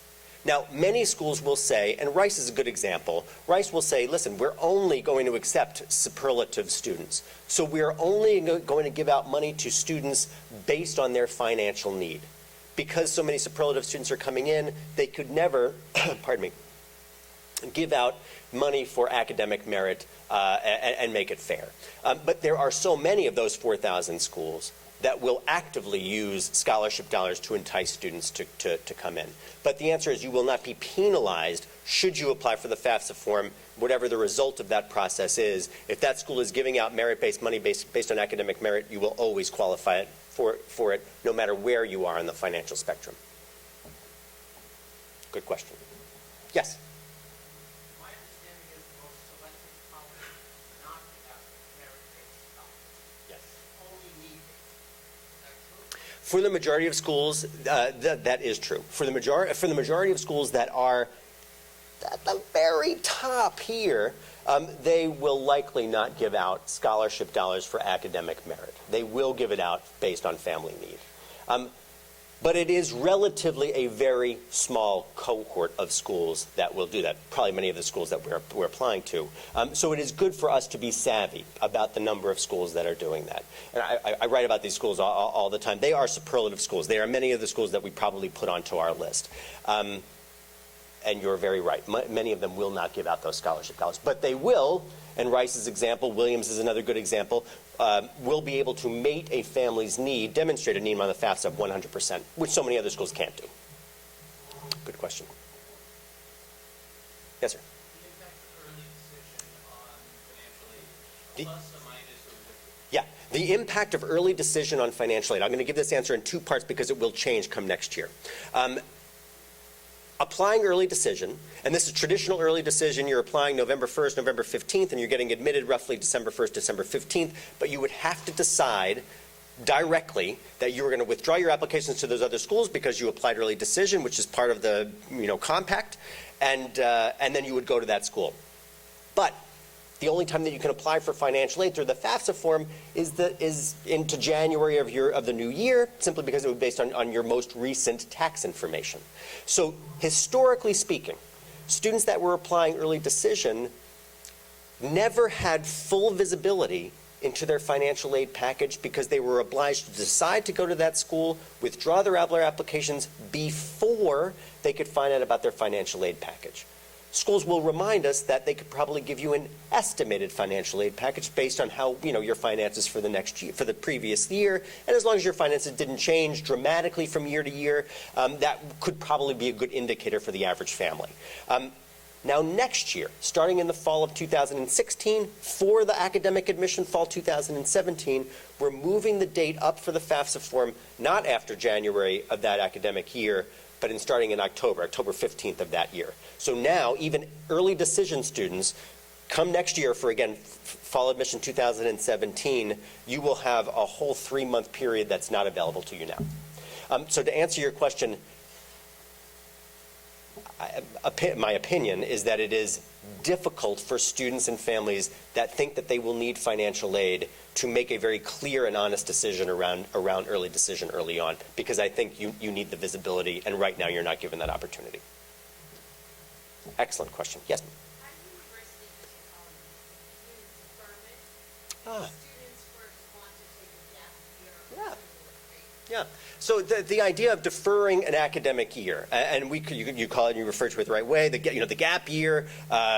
Now, many schools will say, and Rice is a good example, Rice will say, listen, we're only going to accept superlative students. So we're only going to give out money to students based on their financial need. Because so many superlative students are coming in, they could never, pardon me, give out money for academic merit and make it fair. But there are so many of those 4,000 schools that will actively use scholarship dollars to entice students to come in. But the answer is you will not be penalized should you apply for the FAFSA form, whatever the result of that process is. If that school is giving out merit-based money based on academic merit, you will always qualify for it, no matter where you are on the financial spectrum. Good question. Yes? For the majority of schools, that is true. For the majority of schools that are at the very top here, they will likely not give out scholarship dollars for academic merit. They will give it out based on family need. But it is relatively a very small cohort of schools that will do that, probably many of the schools that we're applying to. So it is good for us to be savvy about the number of schools that are doing that. And I write about these schools all the time. They are superlative schools. They are many of the schools that we probably put onto our list. And you're very right. Many of them will not give out those scholarship dollars. But they will, and Rice's example, Williams is another good example, will be able to mate a family's need, demonstrate a need on the FAFSA of 100%, which so many other schools can't do. Good question. Yes, sir. The impact of early decision on financial aid. I'm going to give this answer in two parts because it will change come next year. Applying early decision, and this is traditional early decision, you're applying November 1st, November 15th, and you're getting admitted roughly December 1st, December 15th, but you would have to decide directly that you were going to withdraw your applications to those other schools because you applied early decision, which is part of the compact, and then you would go to that school. But the only time that you can apply for financial aid through the FAFSA form is into January of the new year, simply because it was based on your most recent tax information. So historically speaking, students that were applying early decision never had full visibility into their financial aid package because they were obliged to decide to go to that school, withdraw their applications before they could find out about their financial aid package. Schools will remind us that they could probably give you an estimated financial aid package based on how your finances for the next year, for the previous year, and as long as your finances didn't change dramatically from year to year, that could probably be a good indicator for the average family. Now next year, starting in the fall of 2016, for the academic admission fall 2017, we're moving the date up for the FAFSA form not after January of that academic year, but starting in October 15th of that year. So now, even early decision students, come next year for, again, fall admission 2017, you will have a whole 3-month period that's not available to you now. So to answer your question, my opinion is that it is difficult for students and families that think that they will need financial aid to make a very clear and honest decision around early decision early on, because I think you need the visibility, and right now you're not given that opportunity. Excellent question. Yes? Yeah. So the idea of deferring an academic year, and you call it, you refer to it the right way, the gap year,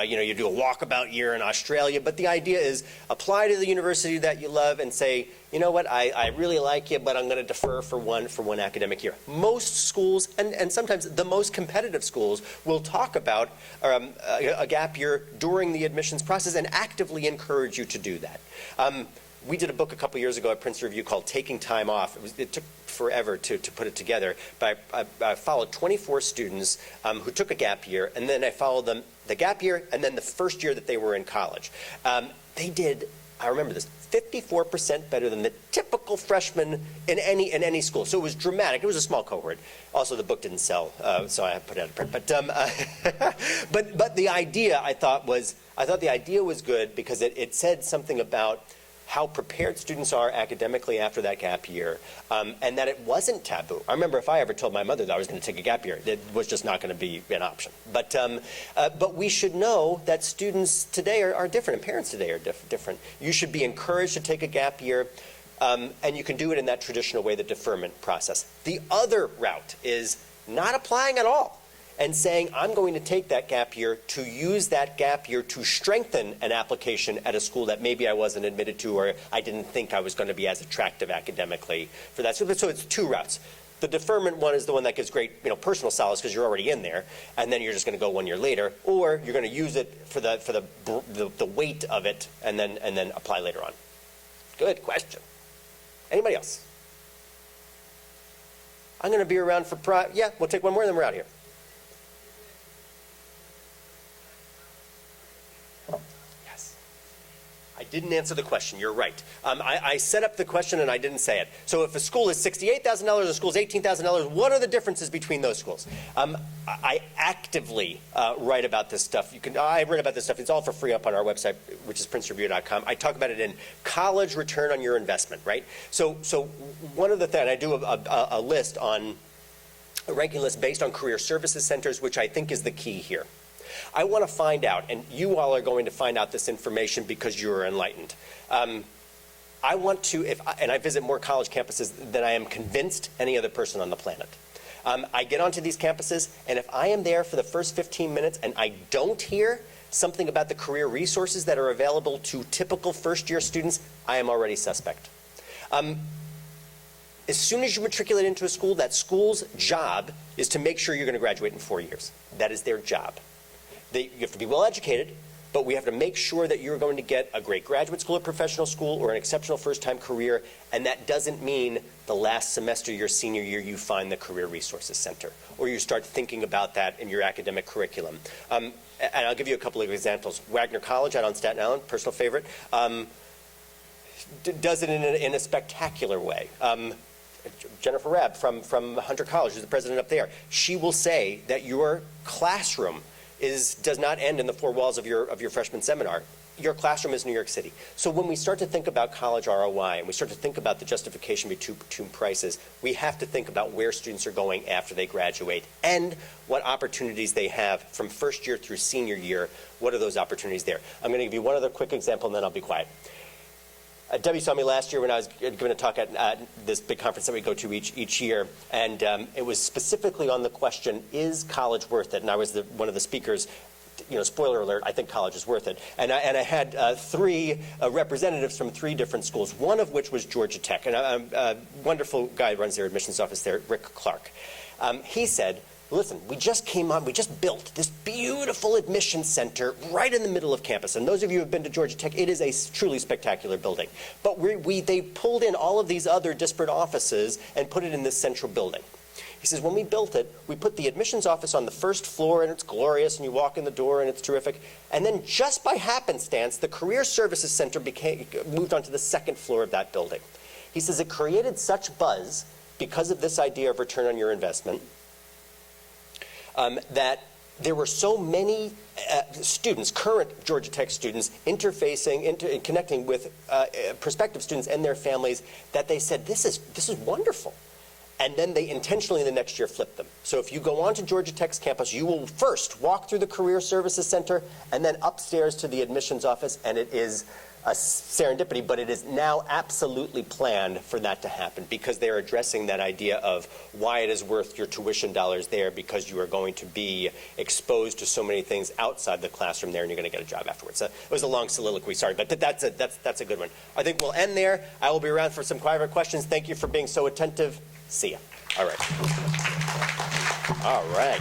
you do a walkabout year in Australia, but the idea is apply to the university that you love and say, you know what, I really like you, but I'm going to defer for one academic year. Most schools, and sometimes the most competitive schools, will talk about a gap year during the admissions process and actively encourage you to do that. We did a book a couple years ago at Princeton Review called Taking Time Off. It took forever to put it together, but I followed 24 students who took a gap year, and then I followed them the gap year and then the first year that they were in college. They did, I remember this, 54% better than the typical freshman in any school. So it was dramatic. It was a small cohort. Also, the book didn't sell, so I put it out of print. But the idea I thought the idea was good because it said something about how prepared students are academically after that gap year, and that it wasn't taboo. I remember if I ever told my mother that I was going to take a gap year, it was just not going to be an option. But we should know that students today are different, and parents today are different. You should be encouraged to take a gap year, and you can do it in that traditional way, the deferment process. The other route is not applying at all and saying, I'm going to take that gap year to use that gap year to strengthen an application at a school that maybe I wasn't admitted to, or I didn't think I was going to be as attractive academically for that. So it's two routes. The deferment one is the one that gives great personal solace because you're already in there, and then you're just going to go 1 year later, or you're going to use it for the weight of it and then apply later on. Good question. Anybody else? I'm going to be around for yeah, we'll take one more and then we're out of here. I didn't answer the question. You're right. I set up the question and I didn't say it. So if a school is $68,000 and a school is $18,000, what are the differences between those schools? I actively write about this stuff. I've written about this stuff. It's all for free up on our website, which is princetonreview.com. I talk about it in college return on your investment, right? So one of the things, I do a list on a ranking list based on career services centers, which I think is the key here. I want to find out, and you all are going to find out this information because you are enlightened. I want to, and I visit more college campuses than I am convinced any other person on the planet. I get onto these campuses, and if I am there for the first 15 minutes and I don't hear something about the career resources that are available to typical first-year students, I am already suspect. As soon as you matriculate into a school, that school's job is to make sure you're going to graduate in 4 years. That is their job. You have to be well educated, but we have to make sure that you're going to get a great graduate school or professional school or an exceptional first-time career, and that doesn't mean the last semester your senior year you find the Career Resources Center, or you start thinking about that in your academic curriculum. And I'll give you a couple of examples. Wagner College out on Staten Island, personal favorite, does it in a spectacular way. Jennifer Rabb from Hunter College, who's the president up there, she will say that your classroom does not end in the four walls of your freshman seminar. Your classroom is New York City. So when we start to think about college ROI and we start to think about the justification between prices, we have to think about where students are going after they graduate and what opportunities they have from first year through senior year. What are those opportunities there? I'm going to give you one other quick example and then I'll be quiet. Debbie saw me last year when I was giving a talk at this big conference that we go to each year, and it was specifically on the question, is college worth it? And I was one of the speakers. Spoiler alert, I think college is worth it. And I had three representatives from three different schools, one of which was Georgia Tech, and a wonderful guy who runs their admissions office there, Rick Clark. He said, listen, we just built this beautiful admission center right in the middle of campus. And those of you who have been to Georgia Tech, it is a truly spectacular building. But they pulled in all of these other disparate offices and put it in this central building. He says, when we built it, we put the admissions office on the first floor, and it's glorious, and you walk in the door, and it's terrific. And then just by happenstance, the Career Services Center moved onto the second floor of that building. He says it created such buzz because of this idea of return on your investment that there were so many students, current Georgia Tech students, connecting with prospective students and their families, that they said, this is wonderful. And then they intentionally the next year flipped them. So if you go onto Georgia Tech's campus, you will first walk through the Career Services Center and then upstairs to the admissions office, and it is a serendipity, but it is now absolutely planned for that to happen because they're addressing that idea of why it is worth your tuition dollars there, because you are going to be exposed to so many things outside the classroom there, and you're going to get a job afterwards. So it was a long soliloquy, sorry, but that's a good one. I think we'll end there. I will be around for some private questions. Thank you for being so attentive. See ya. All right. All right.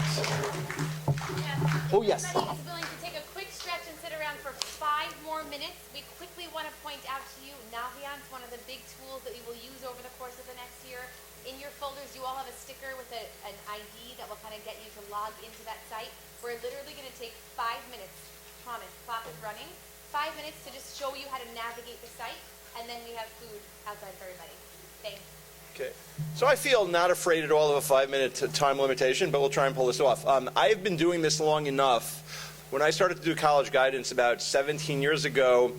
Oh, yes. Everybody is willing to take a quick stretch and sit around for 5 more minutes. We quickly want to point out to you, Naviance, one of the big tools that we will use over the course of the next year. In your folders, you all have a sticker with an ID that will kind of get you to log into that site. We're literally going to take 5 minutes. Promise, clock is running. 5 minutes to just show you how to navigate the site, and then we have food outside for everybody. Thanks. Okay. So I feel not afraid at all of a 5-minute time limitation, but we'll try and pull this off. I've been doing this long enough. When I started to do college guidance about 17 years ago,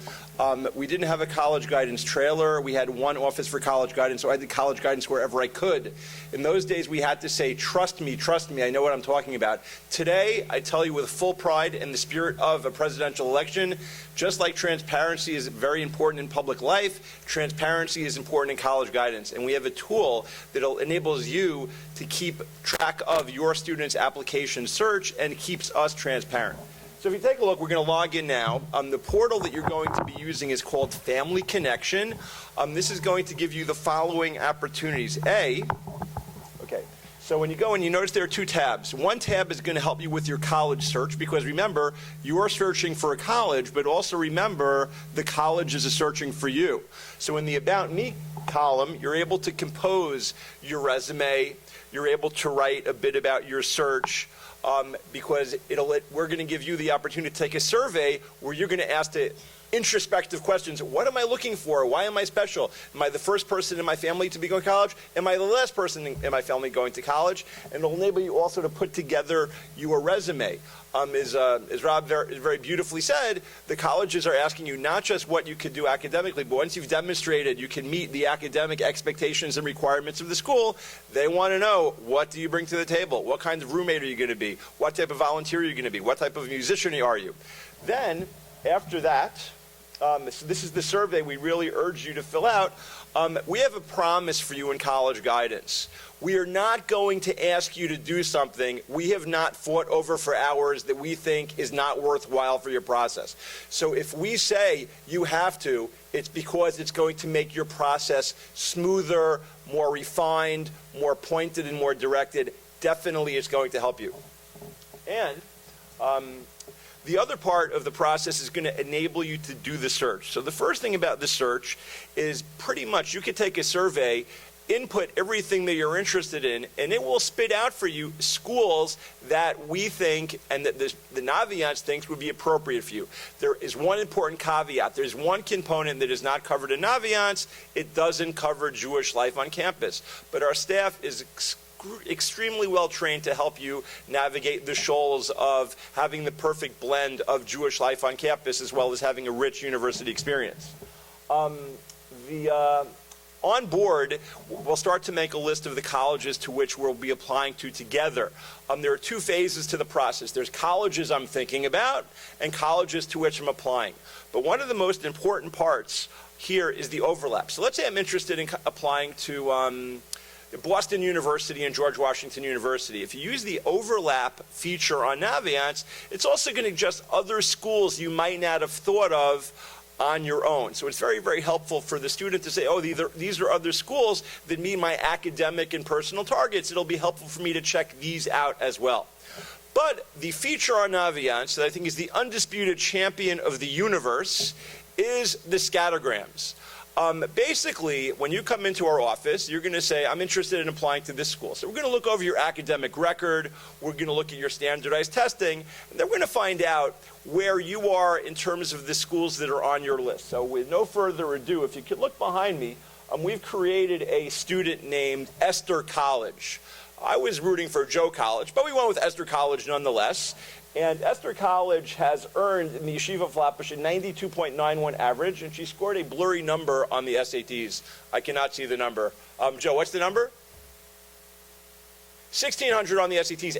we didn't have a college guidance trailer. We had one office for college guidance, so I did college guidance wherever I could. In those days, we had to say, trust me, I know what I'm talking about. Today, I tell you with full pride and the spirit of a presidential election, just like transparency is very important in public life, transparency is important in college guidance. And we have a tool that enables you to keep track of your students' application search and keeps us transparent. So if you take a look, we're going to log in now. The portal that you're going to be using is called Family Connection. This is going to give you the following opportunities. So when you go in, you notice there are 2 tabs. One tab is going to help you with your college search because remember, you are searching for a college, but also remember the college is searching for you. So in the About Me column, you're able to compose your resume. You're able to write a bit about your search. Because we're going to give you the opportunity to take a survey where you're going to ask to introspective questions. What am I looking for? Why am I special? Am I the first person in my family to be going to college? Am I the last person in my family going to college? And it'll enable you also to put together your resume. As Rob very beautifully said, the colleges are asking you not just what you could do academically, but once you've demonstrated you can meet the academic expectations and requirements of the school, they want to know, what do you bring to the table? What kind of roommate are you going to be? What type of volunteer are you going to be? What type of musician are you? Then, after that, so this is the survey we really urge you to fill out. We have a promise for you in college guidance. We are not going to ask you to do something we have not fought over for hours that we think is not worthwhile for your process. So if we say you have to, it's because it's going to make your process smoother, more refined, more pointed, and more directed. Definitely it's going to help you. And the other part of the process is going to enable you to do the search. So the first thing about the search is pretty much you can take a survey, input everything that you're interested in, and it will spit out for you schools that we think and that the Naviance thinks would be appropriate for you. There is one important caveat. There's one component that is not covered in Naviance. It doesn't cover Jewish life on campus. But our staff is extremely well trained to help you navigate the shoals of having the perfect blend of Jewish life on campus as well as having a rich university experience. On board, we'll start to make a list of the colleges to which we'll be applying to together. There are two phases to the process. There's colleges I'm thinking about and colleges to which I'm applying. But one of the most important parts here is the overlap. So let's say I'm interested in applying to Boston University and George Washington University. If you use the overlap feature on Naviance, it's also going to suggest other schools you might not have thought of on your own. So it's very, very helpful for the student to say, oh, these are other schools that meet my academic and personal targets. It'll be helpful for me to check these out as well. But the feature on Naviance that I think is the undisputed champion of the universe is the scattergrams. Basically, when you come into our office, you're going to say, I'm interested in applying to this school. So we're going to look over your academic record, we're going to look at your standardized testing, and then we're going to find out where you are in terms of the schools that are on your list. So with no further ado, if you could look behind me, we've created a student named Esther College. I was rooting for Joe College, but we went with Esther College nonetheless. And Esther College has earned in the Yeshivah Flatbush a 92.91 average, and she scored a blurry number on the SATs. I cannot see the number. Joe, what's the number? 1,600 on the SATs.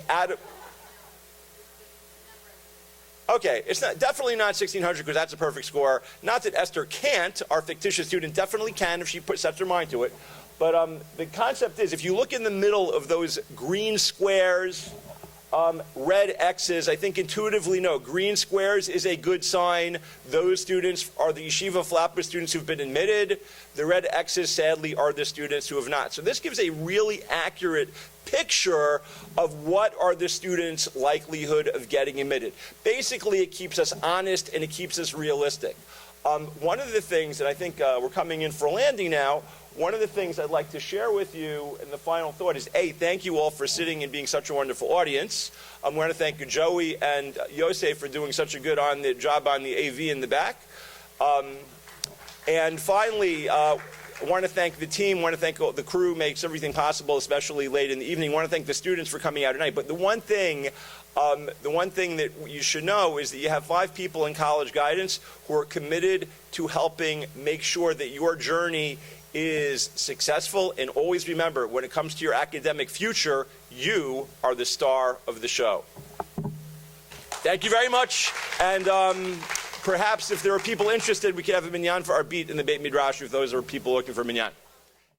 Okay, it's definitely not 1,600 because that's a perfect score. Not that Esther can't. Our fictitious student definitely can if she sets her mind to it. But the concept is, if you look in the middle of those green squares, red X's, I think intuitively no. Green squares is a good sign. Those students are the Yeshiva Flatbush students who've been admitted. The red X's, sadly, are the students who have not. So this gives a really accurate picture of what are the students' likelihood of getting admitted. Basically, it keeps us honest and it keeps us realistic. One of the things that I think we're coming in for a landing now, one of the things I'd like to share with you in the final thought is, A, thank you all for sitting and being such a wonderful audience. I want to thank Joey and Yosef for doing such a good job on the AV in the back. And finally, I want to thank the team, I want to thank the crew, makes everything possible, especially late in the evening. I want to thank the students for coming out tonight. But the one thing that you should know is that you have 5 people in college guidance who are committed to helping make sure that your journey is successful. And always remember, when it comes to your academic future, you are the star of the show. Thank you very much. And perhaps if there are people interested, we could have a minyan for our beat in the Beit Midrash if those are people looking for minyan.